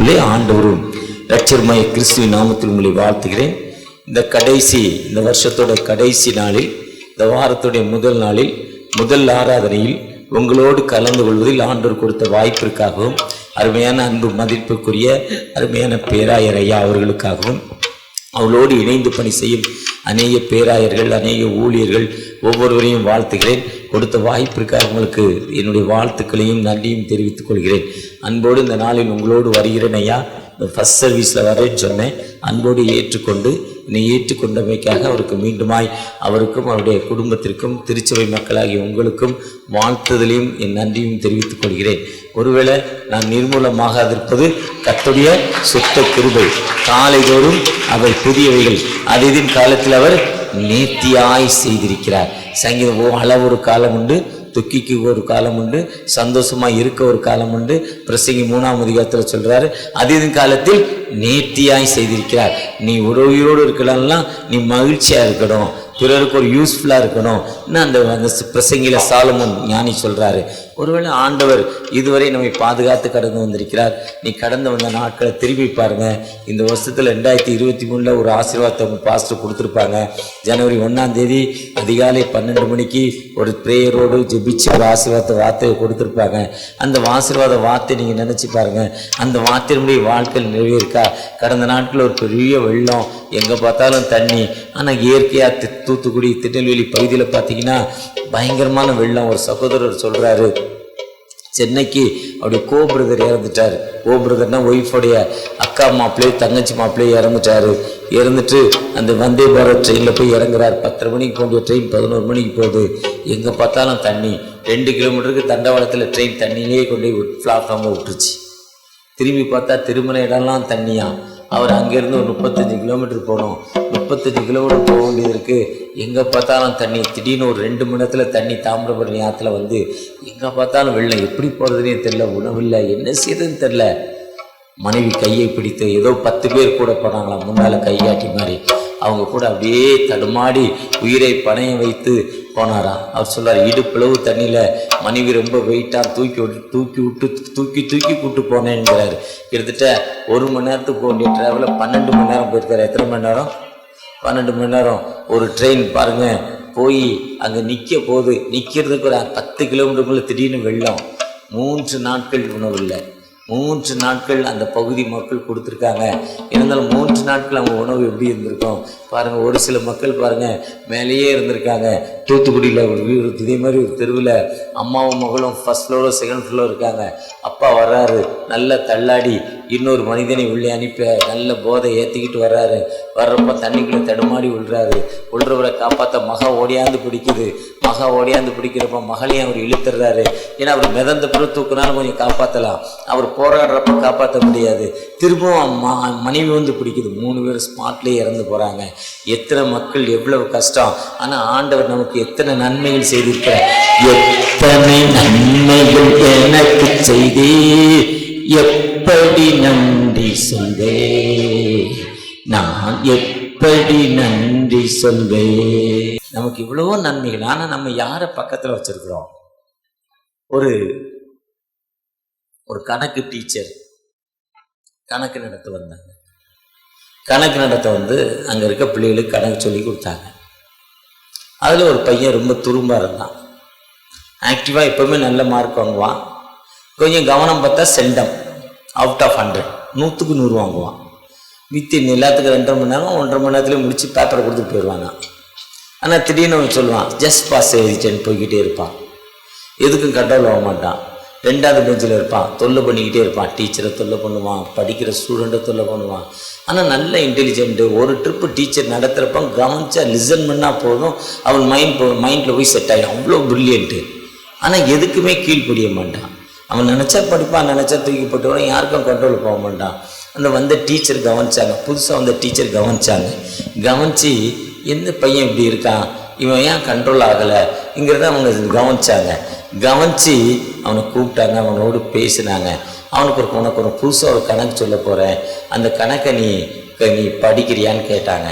பிள்ளைகளே, ஆண்டவரும் இரட்சகருமாகிய கிறிஸ்துவின் நாமத்தில் உங்களை வாழ்த்துகிறேன். இந்த வருஷத்தோட கடைசி நாளில், இந்த வாரத்துடைய முதல் நாளில், முதல் ஆராதனையில் உங்களோடு கலந்து கொள்வதில் ஆண்டவர் கொடுத்த வாய்ப்பிற்காகவும், அருமையான அன்பு மதிப்புக்குரிய அருமையான பேராயர் ஐயா அவர்களுக்காகவும், அவளோடு இணைந்து பணி செய்யும் அநேக பேராயர்கள், அநேக ஊழியர்கள் ஒவ்வொருவரையும் வாழ்த்துகிறேன். கொடுத்த வாய்ப்பிற்காக உங்களுக்கு என்னுடைய வாழ்த்துக்களையும் நன்றியும் தெரிவித்துக் கொள்கிறேன். அன்போடு இந்த நாளில் உங்களோடு வருகிறேன் ஐயா. இந்த ஃபஸ்ட் சர்வீஸில் வரேன்னு சொன்னேன். அன்போடு ஏற்றுக்கொண்டு என்னை ஏற்றுக்கொண்டமைக்காக அவருக்கு மீண்டுமாய் அவருக்கும் அவருடைய குடும்பத்திற்கும் திருச்சபை மக்களாகிய உங்களுக்கும் வாழ்த்துதலையும் என் நன்றியும் தெரிவித்துக் கொள்கிறேன். ஒருவேளை நான் நிர்மூலமாகாதிருப்பது கர்த்தருடைய சுத்த கிருபை. காலைதோறும் அவை புதியவைகள், அதிதின் காலத்தில் அவர் நேர்த்தியாய் செய்திருக்கிறார். சங்கீதம் அளவு ஒரு காலம் உண்டு, துக்கிக்கு ஒரு காலம் உண்டு, சந்தோஷமாக இருக்க ஒரு காலம் உண்டு. பிரசங்கி 3ஆம் அதிகாரத்தில் சொல்கிறாரு, அதிதின் காலத்தில் நேர்த்தியாய் செய்திருக்கிறார். நீ உறவியோடு இருக்கலாம்லாம், நீ மகிழ்ச்சியாக இருக்கணும், பிறருக்கு ஒரு யூஸ்ஃபுல்லாக இருக்கணும். இன்னும் அந்த பிரசங்கியில் சாலமோன் ஞானி சொல்கிறாரு, ஒருவேளை ஆண்டவர் இதுவரை நம்மை பாதுகாத்து கடந்து வந்திருக்கிறார். நீ கடந்து வந்த நாட்களை திரும்பி பாருங்கள். இந்த வருஷத்தில் 2023 ஒரு ஆசீர்வாதத்தை அவங்க பாஸ்டர் கொடுத்துருப்பாங்க. ஜனவரி 1ஆம் தேதி அதிகாலை 12 மணிக்கு ஒரு ப்ரேயரோடு ஜெபிச்சு ஒரு ஆசீர்வாத வார்த்தையை கொடுத்துருப்பாங்க. அந்த ஆசீர்வாத வார்த்தை நீங்கள் நினச்சி பாருங்கள். அந்த வார்த்தையினுடைய வாழ்க்கையில் நிறைவேற்கா? கடந்த நாட்களில் ஒரு பெரிய வெள்ளம், எங்கே பார்த்தாலும் தண்ணி. ஆனால் இயற்கையாக தூத்துக்குடி, திருநெல்வேலி பகுதியில் பார்த்தீங்கன்னா பயங்கரமான வெள்ளம். ஒரு சகோதரர் சொல்கிறாரு, சென்னைக்கு அவருடைய பிரதர் இறந்துட்டார். பிரதர்னா ஒய்ஃபுடைய அக்கா மாப்பிள்ளையே தங்கச்சி மாப்பிள்ளையே இறந்துட்டு அந்த வந்தே பாரத் ட்ரெயினில் போய் இறங்குறார். 10:30 மணிக்கு போகிற ட்ரெயின் 11 மணிக்கு போகுது. எங்கே பார்த்தாலும் தண்ணி. 2 கிலோமீட்டருக்கு தண்டவாளத்தில் ட்ரெயின் தண்ணியிலே கொண்டு போய் பிளாட்ஃபார்மில் விட்டுருச்சு. திரும்பி பார்த்தா திருமண இடம்லாம் தண்ணியா. அவர் அங்கேருந்து ஒரு 35 கிலோமீட்டர் போகணும். 35 கிலோமீட்டர் போக வேண்டியது இருக்குது. எங்கே பார்த்தாலும் தண்ணி. திடீர்னு ஒரு 2 மணி நேரத்தில் தண்ணி தாமிரபரணி ஆற்றுல வந்து எங்கே பார்த்தாலும் வெள்ளம். எப்படி போகிறதுனே தெரில, உணவில்லை, என்ன செய்யறதுன்னு தெரில. மனைவி கையை பிடித்து ஏதோ 10 பேர் கூட போனாங்களாம், முன்னால் கையாட்டி மாதிரி. அவங்க கூட அப்படியே தடுமாடி உயிரை பணையம் வைத்து போனாராம். அவர் சொல்கிறார், இடுப்பளவு தண்ணியில் மனைவி ரொம்ப வெயிட்டாக தூக்கி கூட்டு போனேங்கிறார். கிட்டத்தட்ட 1 மணி நேரத்துக்கு போக வேண்டிய ட்ராவலில் 12 மணி நேரம் போயிருக்காரு. எத்தனை மணி நேரம்? 12 மணி நேரம். ஒரு ட்ரெயின் பாருங்கள் போய் அங்கே நிற்கிறதுக்கு ஒரு 10 கிலோமீட்டருக்குள்ளே திடீர்னு வெள்ளம். 3 நாட்கள் உணவில்லை. 3 நாட்கள் அந்த பகுதி மக்கள் கொடுத்துருக்காங்க. இருந்தாலும் 3 நாட்கள் அவங்க உணவு எப்படி இருந்திருக்கும் பாருங்கள். ஒரு சில மக்கள் பாருங்கள் மேலேயே இருந்திருக்காங்க. தூத்துக்குடியில் ஒரு வீடு இதே மாதிரி ஒரு தெருவில் அம்மாவும் மகளும் ஃபஸ்ட் ஃப்ளோரோ செகண்ட் ஃப்ளோர் இருக்காங்க. அப்பா வர்றாரு, நல்லா தள்ளாடி இன்னொரு மனிதனை உள்ளே அனுப்பி நல்ல போதை ஏற்றிக்கிட்டு வர்றாரு. வர்றப்போ தண்ணிக்குள்ளே தடுமாடி விழுறவரை காப்பாற்ற ஓடியாந்து பிடிக்கிறப்ப மகளையும் அவர் இழுத்துறாரு. ஏன்னா அவர் மிதந்த பிறகு தூக்குனாலும் கொஞ்சம் காப்பாற்றலாம், அவர் போராடுறப்ப காப்பாற்ற முடியாது. திரும்பவும் மனைவி வந்து பிடிக்குது. 3 பேர் ஸ்பாட்லேயே இறந்து போகிறாங்க. எத்தனை மக்கள், எவ்வளவு கஷ்டம். ஆனால் ஆண்டவர் நமக்கு எத்தனை நன்மைகள் செய்திருக்கிறார். எத்தனை நன்மைகள் எனக்கு செய்தே, எப்படி நன்றி சொல்வே, நான் எப்படி நன்றி சொல்வே. நமக்கு இவ்வளவோ நன்மைகள். ஆனால் நம்ம யாரை பக்கத்தில் வச்சிருக்கிறோம்? ஒரு கணக்கு டீச்சர் கணக்கு நடத்த வந்தாங்க. கணக்கு நடத்த வந்து அங்கே இருக்க பிள்ளைகளுக்கு கணக்கு சொல்லி கொடுத்தாங்க. அதில் ஒரு பையன் ரொம்ப துரும்பாக இருந்தான். ஆக்டிவாக எப்போவுமே நல்ல மார்க் வாங்குவான். கொஞ்சம் கவனம் பார்த்தா செண்டம், அவுட் ஆஃப் 100, 100க்கு 100 வாங்குவான். வித்தின் எல்லாத்துக்கும் 2.5 மணி நேரம் 1.5 மணி நேரத்துலேயே முடித்து பேப்பரை கொடுத்துட்டு போயிடுவாங்க. ஆனால் திடீர்னு அவன் சொல்லுவான், ஜஸ்ட் பாஸ் எழுதிட்டேன்னு போய்கிட்டே இருப்பான். எதுக்கும் கண்ட்ரோல் ஆக மாட்டான். 2வது பெஞ்சில் இருப்பான், தொல்லை பண்ணிக்கிட்டே இருப்பான். டீச்சரை தொல்லை பண்ணுவான், படிக்கிற ஸ்டூடெண்ட்டை தொல்லை பண்ணுவான். ஆனால் நல்ல இன்டெலிஜென்ட்டு. ஒரு ட்ரிப்பு டீச்சர் நடத்துகிறப்ப கவனிச்சா லிசன் பண்ணால் போதும், அவன் மைண்டில் போய் செட் ஆகிடும். அவ்வளோ ப்ரில்லியன்ட்டு. ஆனால் எதுக்குமே கீழ்ப்படிய மாட்டான். அவன் நினச்சா படிப்பான், நினச்சா தூக்கி போட்டுவான், யாருக்கும் கண்ட்ரோல் போக மாட்டான். அந்த டீச்சர் கவனிச்சாங்க, புதுசாக வந்த டீச்சர் கவனித்து எந்த பையன் இப்படி இருக்கான், இவன் ஏன் கண்ட்ரோல் ஆகலைங்கிறத அவங்க கவனித்து அவனை கூப்பிட்டாங்க. அவனோடு பேசினாங்க. உனக்கு ஒரு புதுசாக ஒரு கணக்கு சொல்ல போகிறேன், அந்த கணக்கை நீ படிக்கிறியான்னு கேட்டாங்க.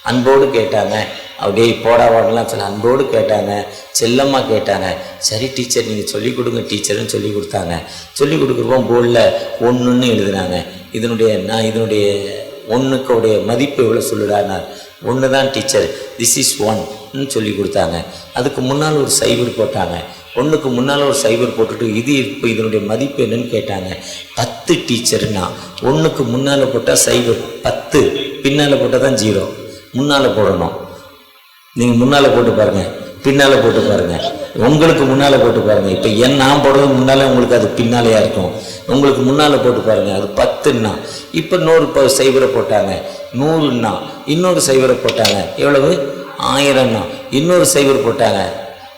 அன்போடு கேட்டாங்க. அப்படியே போடா வாடலாம் சொல்ல அன்போடு கேட்டாங்க, செல்லமாக கேட்டாங்க. சரி டீச்சர் நீங்கள் சொல்லிக் கொடுங்க டீச்சர்னு சொல்லி கொடுத்தாங்க. சொல்லி கொடுக்குறப்போ போர்டில் 1ன்னு எழுதுனாங்க. இதனுடைய 1க்குடைய மதிப்பு எவ்வளோ சொல்லுடானார். 1 தான் டீச்சர், திஸ் இஸ் 1ன்னு சொல்லி கொடுத்தாங்க. அதுக்கு முன்னால் ஒரு சைபர் போட்டாங்க. 1க்கு முன்னால் ஒரு சைபர் போட்டுட்டு இப்போ இதனுடைய மதிப்பு என்னன்னு கேட்டாங்க. 10 டீச்சர்னா 1க்கு முன்னால் போட்டால் சைபர், 10 பின்னால் போட்டால் தான் 0. முன்னால் போடணும். நீங்கள் முன்னால் போட்டு பாருங்கள், பின்னால் போட்டு பாருங்கள், உங்களுக்கு முன்னால் போட்டு பாருங்கள். இப்போ நான் போடுறது முன்னால், உங்களுக்கு அது பின்னாலேயா இருக்கும். உங்களுக்கு முன்னால் போட்டு பாருங்கள், அது 10ன்னா. இப்போ இன்னொரு சைபரை போட்டாங்க. 100ன்னா இன்னொரு சைபரை போட்டாங்க. எவ்வளவு? 1000ன்னா இன்னொரு சைபர் போட்டாங்க.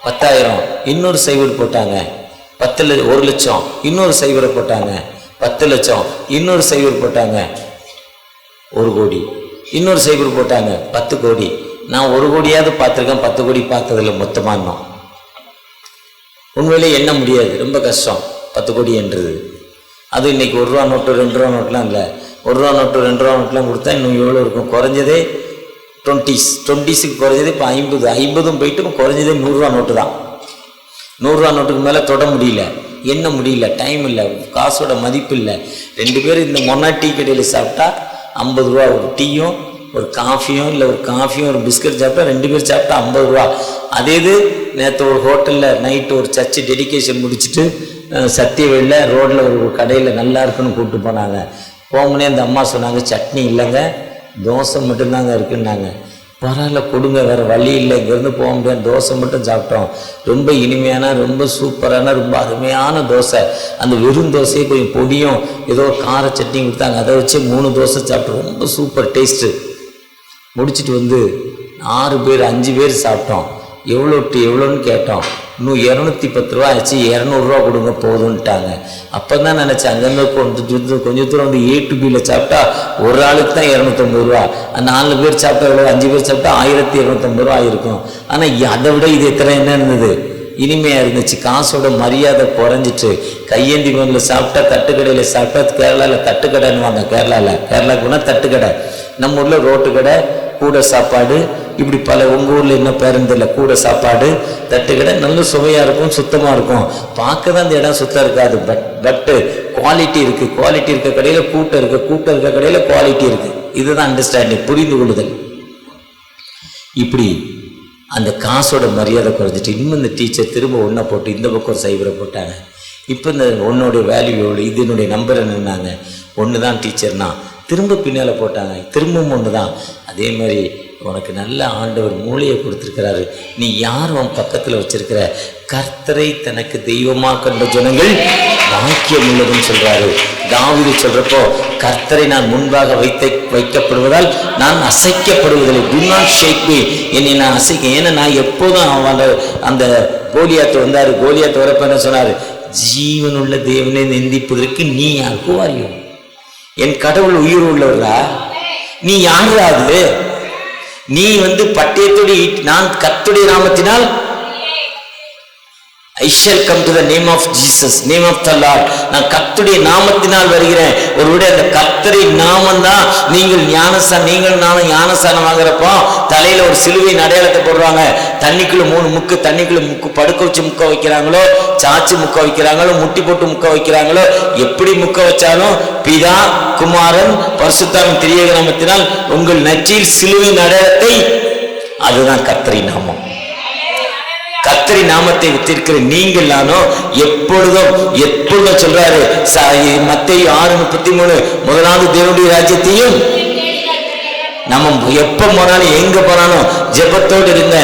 10,000 இன்னொரு சைபர் போட்டாங்க. 1 லட்சம் இன்னொரு சைபரை போட்டாங்க. 10 லட்சம் இன்னொரு சைபர் போட்டாங்க. 1 கோடி இன்னொரு சைபர் போட்டாங்க. 10 கோடி. நான் 1 கோடியாவது பார்த்துருக்கேன், 10 கோடி பார்த்ததில்லை மொத்தமாக. இன்னும் உண்மையிலே எண்ண முடியாது, ரொம்ப கஷ்டம் 10 கோடி என்றது. அது இன்றைக்கி 1 ரூபா நோட்டு 2 ரூபா நோட்டுலாம் இல்லை. 1 ரூபா நோட்டு 2 ரூபா நோட்டுலாம் கொடுத்தா இன்னும் எவ்வளோ இருக்கும்? குறைஞ்சதே 20க்கு குறைஞ்சது இப்போ 50 போயிட்டு இப்போ குறைஞ்சதே 100 ரூபா நோட்டு தான். 100 ரூபா நோட்டுக்கு மேலே தொட முடியல, எண்ண முடியல, டைம் இல்லை, காசோட மதிப்பு இல்லை. 2 பேர் இந்த மொன்னா டீ கடையில் சாப்பிட்டா 50 ரூபா. ஒரு டீயும் ஒரு காஃபியும், இல்லை ஒரு காஃபியும் ஒரு பிஸ்கட் சாப்பிட்டா 2 பேர் சாப்பிட்டா 50 ரூபா. அதே இது நேற்று ஒரு ஹோட்டலில் நைட்டு ஒரு சர்ச்சு டெடிகேஷன் முடிச்சுட்டு சத்தியவேலில் ரோட்டில் ஒரு கடையில் நல்லா இருக்குன்னு கூப்பிட்டு போனாங்க. போகும்போனே அந்த அம்மா சொன்னாங்க, சட்னி இல்லைங்க, தோசை மட்டும்தாங்க இருக்குன்னாங்க. பரவாயில்ல கொடுங்க, வேறு வழி இல்லை, இங்கேருந்து போக முடியாது, தோசை மட்டும் சாப்பிட்டோம். ரொம்ப இனிமையான, ரொம்ப சூப்பரான, ரொம்ப அருமையான தோசை. அந்த வெறும் தோசையை கொஞ்சம் பொடியும் ஏதோ கார சட்னியும் கொடுத்தாங்க. அதை வச்சு 3 தோசை சாப்பிட்டோம். ரொம்ப சூப்பர் டேஸ்ட்டு. முடிச்சுட்டு வந்து 6 பேர் 5 பேர் சாப்பிட்டோம். எவ்வளோன்னு கேட்டோம். இன்னும் 210 ரூபா ஆச்சு, 200 ரூபா கொடுங்க போதுன்ட்டாங்க. அப்போ தான் நினச்சேன், அங்கேருந்து கொஞ்சம் தூரம் வந்து A to Bயில் சாப்பிட்டா ஒரு ஆளுக்கு தான் 250 ரூபா. 4 பேர் சாப்பிட்டா எவ்வளோ? 5 பேர் சாப்பிட்டா 1250 ரூபா இருக்கும். ஆனால் அதை விட இது எத்தனை என்ன இருந்தது? இனிமையாக இருந்துச்சு. காசோட மரியாதை குறைஞ்சிட்டு. கையேந்தி மண்ணில் சாப்பிட்டா, தட்டுக்கடையில் சாப்பிட்டா, கேரளாவில் தட்டுக்கடைன்னுவாங்க. கேரளாவுக்கு போனால் தட்டுக்கடை, நம்ம ஊரில் ரோட்டு கடை, கூட சாப்பாடு, இப்படி பல. உங்கள் ஊரில் என்ன பேருந்து இல்லை, கூட சாப்பாடு, தட்டுக்கடை. நல்ல சுவையாக இருக்கும், சுத்தமாக இருக்கும். பார்க்க தான் அந்த இடம் சுத்தம் இருக்காது, பட்டு குவாலிட்டி இருக்குது. குவாலிட்டி இருக்க கடையில் கூட்டம் இருக்குது, கூட்டம் இருக்க கடையில் குவாலிட்டி இருக்குது. இதுதான் அண்டர்ஸ்டாண்டிங், புரிந்து கொள்ளுதல். இப்படி அந்த காசோட மரியாதை குறைஞ்சிட்டு இன்னும் இந்த டீச்சர் திரும்ப 1 போட்டு இந்த பக்கம் ஒரு சைபரை போட்டாங்க. இப்போ இந்த 1 வேல்யூ எவ்வளோ, இது என்னுடைய நம்பர் என்னன்னாங்க. 1 தான் டீச்சர்னா திரும்ப பின்னால் போட்டாங்க. திரும்பவும் 1 தான். அதே மாதிரி உனக்கு நல்ல ஆண்டவர் மூளையை கொடுத்துருக்கிறாரு. நீ யார் உன் பக்கத்தில் வச்சிருக்கிற? கர்த்தரை தனக்கு தெய்வமாக கண்ட ஜனங்கள் பாக்கியம் உள்ளதுன்னு சொல்றாரு. தாவீது சொல்றப்போ, கர்த்தரை நான் முன்பாக வைக்கப்படுவதால் நான் அசைக்கப்படுவதில்லை. do not shake me. என்னை நான் அசைக்க. ஏன்னா நான் எப்போதும் அந்த கோலியாத்து வந்தாரு. கோலியாத்து வரப்ப என்ன சொன்னாரு? ஜீவனுள்ள தேவனை நிந்திப்பதற்கு நீ யாருக்கு வாரியும்? என் கடவுள் உயிர் உள்ளவரா? நீ யாராவது? நீ பட்டயத்தோடு நான் கர்த்தருடைய நாமத்தினால் I shall come to the name of Jesus, name of the Lord. நான் கர்த்தருடைய நாமத்தினால் வருகிறேன். ஒருவேளை அந்த கர்த்தரின் நாமம் தான் நீங்கள் நானும் ஞானசானம் வாங்குறப்போ தலையில ஒரு சிலுவையின் அடையாளத்தை போடுறாங்க. தண்ணிக்குள்ள 3 முக்கு, தண்ணிக்குள்ள படுக்க வச்சு முக்க வைக்கிறாங்களோ, சாச்சி முக்க வைக்கிறாங்களோ, முட்டி போட்டு முக்க வைக்கிறாங்களோ, எப்படி முக்க வச்சாலும் பிதா குமாரன் பரிசுத்தாவின் திரியேக நாமத்தினால் உங்கள் நெற்றியில் சிலுவையின் அடையாளத்தை, அதுதான் கர்த்தரின் நாமம். கர்த்தரின் நாமத்தை வித்திருக்கிற நீங்கள் நானும் எப்பொழுதும் சொல்றாரு மத்தேயு 6:33, முதலாவது தேவனுடைய ராஜ்யத்தையும். நம்ம எப்ப போனாலும் எங்க போனாலும் ஜெபத்தோடு இருங்க.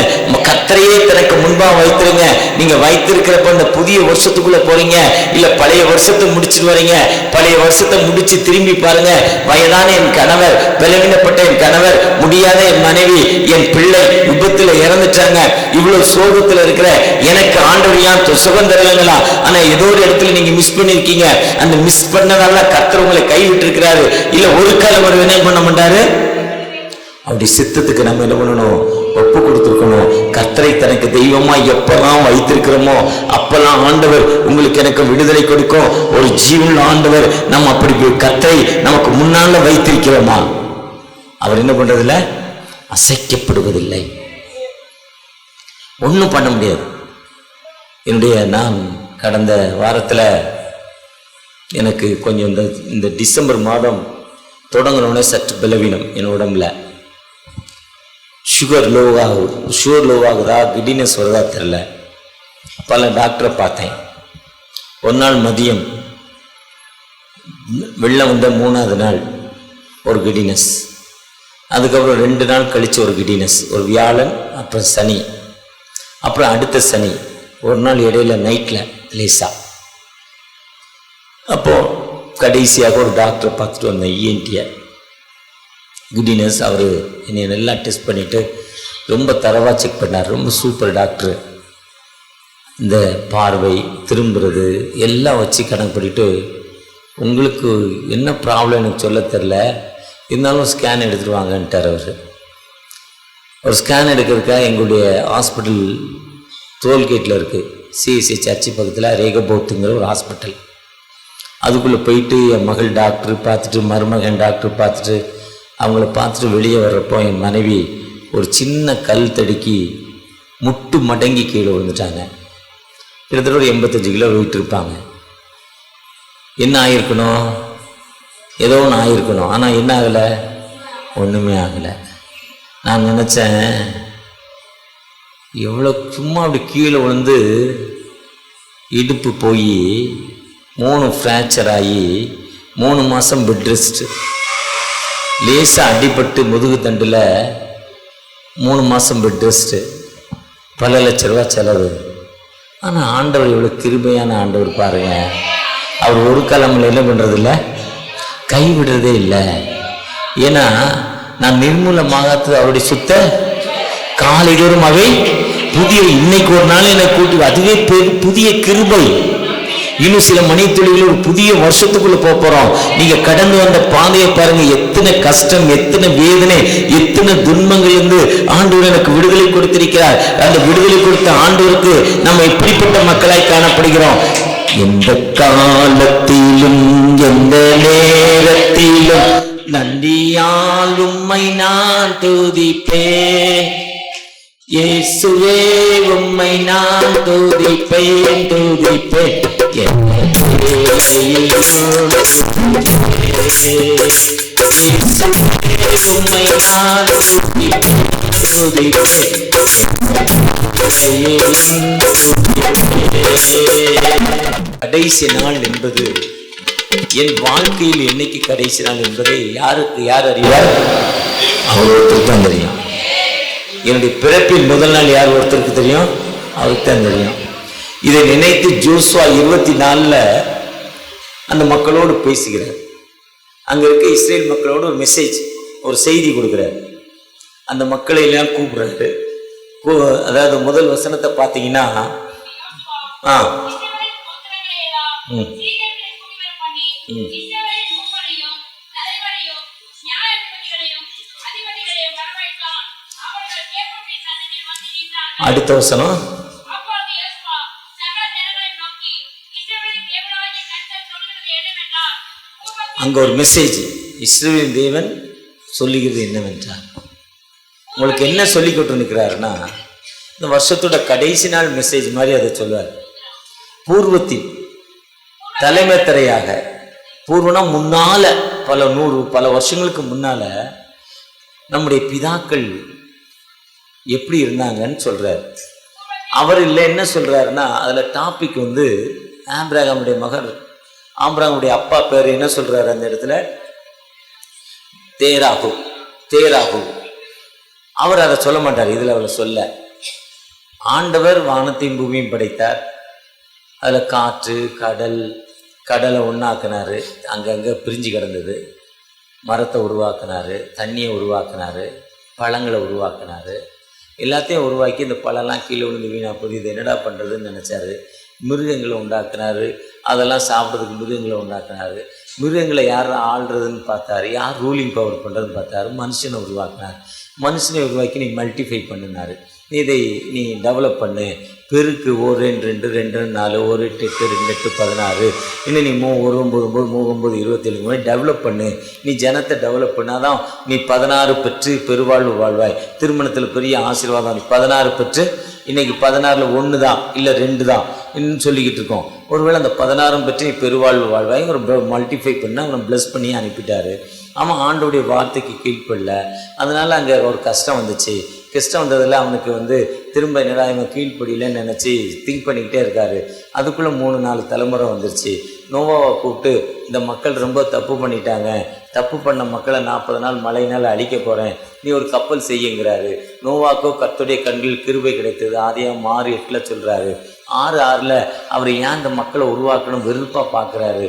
கர்த்தரையே தனக்கு முன்பாக வைத்திருங்க. நீங்க வைத்திருக்கிறப்ப இந்த புதிய வருஷத்துக்குள்ள போறீங்க, இல்ல பழைய வருஷத்தை முடிச்சுட்டு வரீங்க. பழைய வருஷத்தை முடிச்சு திரும்பி பாருங்க. வயதான என் கணவர், பலவீனப்பட்ட என் கணவர், முடியாத என் மனைவி, என் பிள்ளை விபத்துல இறந்துட்டாங்க, இவ்வளவு சோகத்துல இருக்கிற எனக்கு ஆண்டவர் ஏன் சுகம் தரலங்களா? ஆனா ஏதோ ஒரு இடத்துல நீங்க மிஸ் பண்ணிருக்கீங்க. அந்த மிஸ் பண்ணதால கர்த்தர் உங்களை கைவிட்டு இருக்கிறாரு. இல்ல ஒரு காலம் ஒரு வினை பண்ண மாட்டாரு. அப்படி சித்தத்துக்கு நம்ம என்ன பண்ணணும்? ஒப்பு கொடுத்துருக்கணும். கர்த்தரை தனக்கு தெய்வமா எப்பெல்லாம் வைத்திருக்கிறோமோ அப்பெல்லாம் ஆண்டவர் உங்களுக்கு எனக்கு விடுதலை கொடுக்கும். ஒரு ஜீவன் ஆண்டவர் நம்ம அப்படி கர்த்தரை நமக்கு முன்னால வைத்திருக்கிறோமா? அவர் என்ன பண்றதில்ல? அசைக்கப்படுவதில்லை. ஒன்றும் பண்ண முடியாது. நான் கடந்த வாரத்தில் எனக்கு கொஞ்சம் இந்த டிசம்பர் மாதம் தொடங்கினோடனே சற்று பலவீனம் என் உடம்புல. சுகர் லோவாகுதா கிடினஸ் வருதா தெரில. பல டாக்டரை பார்த்தேன். ஒரு நாள் மதியம் வெள்ளம் வந்த 3ஆவது நாள் ஒரு கிடினஸ், அதுக்கப்புறம் 2 நாள் கழித்து ஒரு கிடினஸ், ஒரு வியாழன், அப்புறம் சனி, அப்புறம் அடுத்த சனி ஒரு நாள் இடையில நைட்டில் லேசா. அப்போது கடைசியாக ஒரு டாக்டரை பார்த்துட்டு வந்தேன், இஎன்டியை, கிடினஸ். அவர் என்னை நல்லா டெஸ்ட் பண்ணிவிட்டு ரொம்ப தரவாக செக் பண்ணார். ரொம்ப சூப்பர் டாக்டரு. இந்த பார்வை திரும்புறது எல்லாம் வச்சு கணக்கு பண்ணிட்டு, உங்களுக்கு என்ன ப்ராப்ளம் எனக்கு சொல்ல தெரில, இருந்தாலும் ஸ்கேன் எடுத்துகிட்டு வாங்கன்ட்டார் அவர். ஒரு ஸ்கேன் எடுக்கிறதுக்காக எங்களுடைய ஹாஸ்பிட்டல் டோல்கேட்டில் இருக்குது, சிஎஸ்சி சர்ச்சு பக்கத்தில் ரேகபோத்துங்கிற ஒரு ஹாஸ்பிட்டல். அதுக்குள்ளே போயிட்டு என் மகள் டாக்டர் பார்த்துட்டு, மருமகன் டாக்டர் பார்த்துட்டு, அவங்கள பார்த்துட்டு வெளியே வர்றப்போ என் மனைவி ஒரு சின்ன கல் தடுக்கி முட்டு மடங்கி கீழே விழுந்துட்டாங்க. கிட்டத்தட்ட ஒரு 85 கிலோ வெயிட் இருப்பாங்க. என்ன ஆகிருக்கணும், ஏதோ ஒன்று ஆகிருக்கணும். ஆனால் என்ன ஆகலை, ஒன்றுமே ஆகலை. நான் நினச்சேன், எவ்வளோ சும்மா அப்படி கீழே விழுந்து இடுப்பு போய் 3 ஃப்ராக்சர் ஆகி 3 மாதம் பெட் ரெஸ்ட்டு, லேசாக அடிபட்டு முதுகு தண்டில் 3 மாதம் பெட் ரெஸ்ட்டு, பல லட்ச ரூபா செலவு. ஆனால் ஆண்டவர் எவ்வளோ கிருபையான ஆண்டவர் பாருங்க. அவர் ஒரு காலமில் என்ன பண்ணுறதில்ல, கைவிடுறதே இல்லை. ஏன்னா நான் நிர்மூலமாகாதது அவருடைய சுத்த காலைதோறும் அவை புதிய. இன்னைக்கு ஒரு நாள் என்னை கூட்டி, அதுவே புதிய கிருபை. இன்னும் சில மணித்துளிகள் ஒரு புதிய வருஷத்துக்குள்ள போறோம். நீங்க கடந்து வந்த பாதையை பாருங்க, எத்தனை கஷ்டம், எத்தனை வேதனை, எத்தனை துன்பங்கள் இருந்து ஆண்டவர் எனக்கு விடுதலை கொடுத்திருக்கிறார். அந்த விடுதலை கொடுத்த ஆண்டவருக்கு நம்ம இப்படிப்பட்ட மக்களாய் காணப்படுகிறோம். எந்த காலத்திலும் எந்த நேரத்திலும் நன்றியால் உம்மை நான் துதிப்பேன். இயேசுவே உம்மை நான் துதிப்பேன், துதிப்பேன். உம்மை நான் துதிப்பேன். கடைசி நாள் என்பது என் வாழ்க்கையில் என்னைக்கு கடைசி நாள் என்பதை யார் அறிவார்? அவர் ஒருத்தருக்கு தான் தெரியும். என்னுடைய பிறப்பின் முதல் நாள் யார் ஒருத்தருக்கு தெரியும்? அவருக்கு தான் தெரியும். இதை நினைத்து ஜோசுவா 24 அந்த மக்களோடு பேசுகிறார். அங்க இருக்க இஸ்ரேல் மக்களோடு ஒரு மெசேஜ், ஒரு செய்தி கொடுக்கிறார். அந்த மக்களை எல்லாம் கூப்பிடுறாரு. அதாவது முதல் வசனத்தை பார்த்தீங்கன்னா, அடுத்த வசனம், அங்க ஒரு மெசேஜ், இஸ்ரவேலின் தேவன் சொல்லுகிறது என்னவென்றால், உங்களுக்கு என்ன சொல்லி கொண்டு நிற்கிறாருன்னா, இந்த வருஷத்தோட கடைசி நாள் மெசேஜ் மாதிரி அதை சொல்வார். பூர்வத்தின் தலைமைத்தரையாக, பூர்வனா முன்னால பல வருஷங்களுக்கு முன்னால நம்முடைய பிதாக்கள் எப்படி இருந்தாங்கன்னு சொல்றாரு. அவர் இல்லை என்ன சொல்றாருன்னா, அதுல டாபிக் ஆபிரகாமுடைய மகன், ஆபிரகாமுடைய அப்பா பேர் என்ன சொல்றாரு அந்த இடத்துல? தேராகு. அவர் அதை சொல்ல மாட்டார். இதுல அவர் சொல்ல, ஆண்டவர் வானத்தையும் பூமியும் படைத்தார். அதுல காற்று, கடலை ஒன்னாக்குனாரு, அங்கங்க பிரிஞ்சு கிடந்தது. மரத்தை உருவாக்குனாரு, தண்ணியை உருவாக்குனாரு, பழங்களை உருவாக்குனாரு. எல்லாத்தையும் உருவாக்கி இந்த பழம்லாம் கீழே விழுந்து வீணா போகுது, இது என்னடா பண்ணுறதுன்னு நினச்சாரு. மிருகங்களை உண்டாக்குனாரு, அதெல்லாம் சாப்பிட்றதுக்கு மிருகங்களை உண்டாக்குனாரு. மிருகங்களை யார் ஆள்றதுன்னு பார்த்தாரு, யார் ரூலிங் பவர் பண்ணுறதுன்னு பார்த்தாரு. மனுஷனை உருவாக்குனார். மனுஷனை உருவாக்கி நீ மல்டிஃபை பண்ணினாரு, இதை நீ டெவலப் பண்ணு, பெருக்கு 1 2 2 2 4 1 8 8 2 8 16 இன்னும் நீ 1 9 9 27 மாதிரி டெவலப் பண்ணு. நீ ஜனத்தை டெவலப் பண்ணாதான் நீ 16 பெற்று பெருவாழ்வு வாழ்வாய். திருமணத்தில் பெரிய ஆசீர்வாதம். நீ 16 பெற்று இன்னைக்கு 16ல் 1 தான் இல்லை 2 தான் இன்னும் சொல்லிக்கிட்டு இருக்கோம். ஒருவேளை அந்த 16 பற்றி பெருவாழ்வு வாழ்வாய் ஒரு மல்டிஃபை பண்ணி அவனை ப்ளஸ் பண்ணி அனுப்பிட்டாரு. அவன் ஆண்டோடைய வார்த்தைக்கு கீழ்ப்படல, அதனால் அங்கே ஒரு கஷ்டம் வந்துச்சு. கஷ்டம் வந்ததில் அவனுக்கு திரும்ப என்னடா இவன் கீழ்ப்படியிலன்னு நினச்சி திங்க் பண்ணிக்கிட்டே இருக்காரு. அதுக்குள்ளே 3-4 தலைமுறை வந்துருச்சு. நோவாவை கூப்பிட்டு இந்த மக்கள் ரொம்ப தப்பு பண்ணிட்டாங்க, தப்பு பண்ண மக்களை 40 நாள் மழையினால் அழிக்க போகிறேன், நீ ஒரு கப்பல் செய்யுங்கிறாரு. நோவாக்கோ கர்த்தருடைய கண்களில் கிருபை கிடைத்தது. ஆதியாகமம் 6:8 சொல்கிறாரு. 6:6 அவர் ஏன் இந்த மக்களை உருவாக்கணும் வெறுப்பாக பார்க்குறாரு.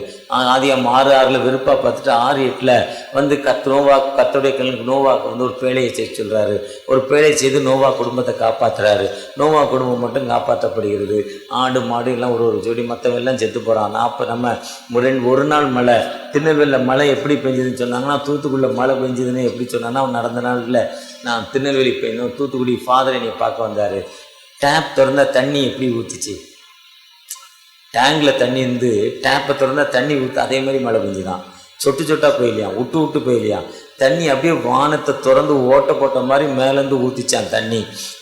ஆதியாகமம் 6:6 வெறுப்பாக பார்த்துட்டு 6:8 கர்த்தருடைய கண்களுக்கு நோவாக்கு ஒரு பேழையை செய்ய சொல்கிறாரு. ஒரு பேழையை செய்து நோவா குடும்பத்தை காப்பாற்றுறாரு. நோவா குடும்பம் மட்டும் காப்பாற்றப்படுகிறது. ஆடு மாடு எல்லாம் ஒரு ஜோடி, மற்றவெல்லாம் செத்து போகிறான். நம்ம ஒரு நாள் மழை, திருநெல்வேலியில் மழை எப்படி பெஞ்சதுன்னு சொன்னாங்கன்னா, தூத்துக்குடியில் மழை பெஞ்சதுன்னு எப்படி சொன்னாங்கன்னா, அவன் நடந்த நாளில் நான் திருநெல்வேலி போயிருந்தோம், தூத்துக்குடி ஃபாதர் என்னை பார்க்க வந்தார். டேப் திறந்தால் தண்ணி எப்படி ஊற்றுச்சு, டேங்கில் தண்ணி இருந்து டேப்பை திறந்தால் தண்ணி ஊற்று, அதே மாதிரி மழை பெஞ்சுதான். சொட்டு சொட்டாக போயிலையா, விட்டு போயிலையா, தண்ணி அப்படியே வானத்தை திறந்து ஓட்ட போட்ட மாதிரி மேலேருந்து ஊற்றிச்சான் தண்ணி.